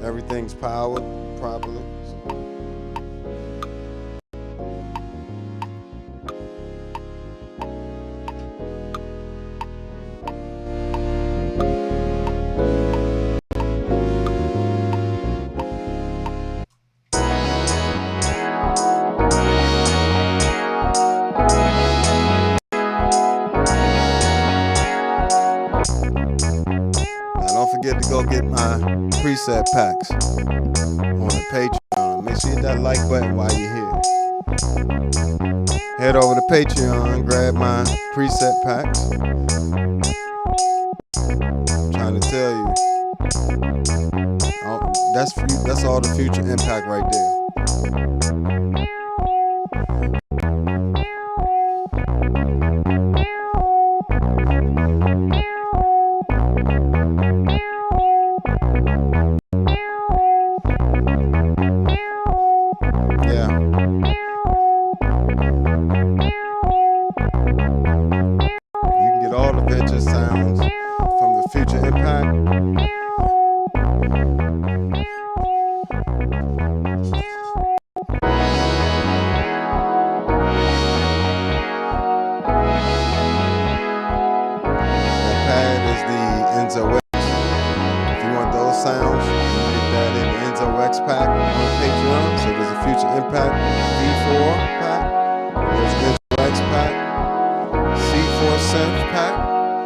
Speaker 1: Everything's powered properly. So. Don't forget to go get my preset packs on the Patreon. Make sure you hit that like button while you're here. Head over to Patreon, grab my preset packs. I'm trying to tell you, that's all the future impact right there. is the Enzo X. If you want those sounds, you can get that in the Enzo X pack on Patreon. So there's a Future Impact V4 pack. There's an Enzo X pack. C4 synth pack.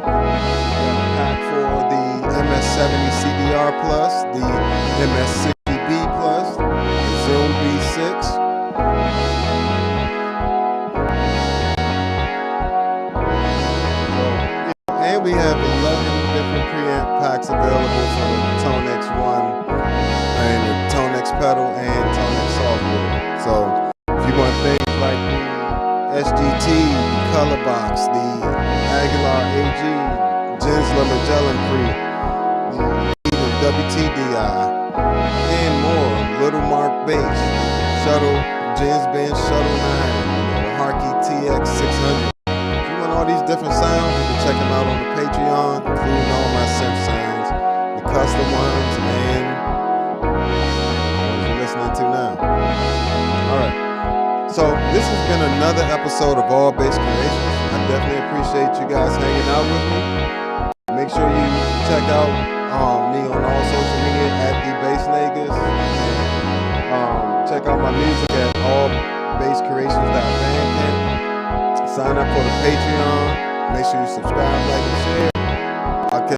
Speaker 1: We got a pack for the MS-70 CDR Plus, the MS-60B Plus, the Zoom B6. And we have 11 different preamp packs available for the ToneX One and the ToneX pedal and ToneX software. So if you want things like the SGT, the Color Box, the Aguilar AG, Gensler Magellan Pre, the WTDI, and more, Little Mark Bass, Shuttle, Gens Band Shuttle 9, the Harkey TX 600. All these different sounds, you can check them out on the Patreon, including all my synth sounds, the custom ones, and the ones you're listening to now. Alright, so this has been another episode of All Bass Creations. I definitely appreciate you guys hanging out with me. Make sure you check out me on all social media at the Bass Negus, and check out my music at allbasscreations.bandcamp. Sign up for the Patreon. Make sure you subscribe, like, and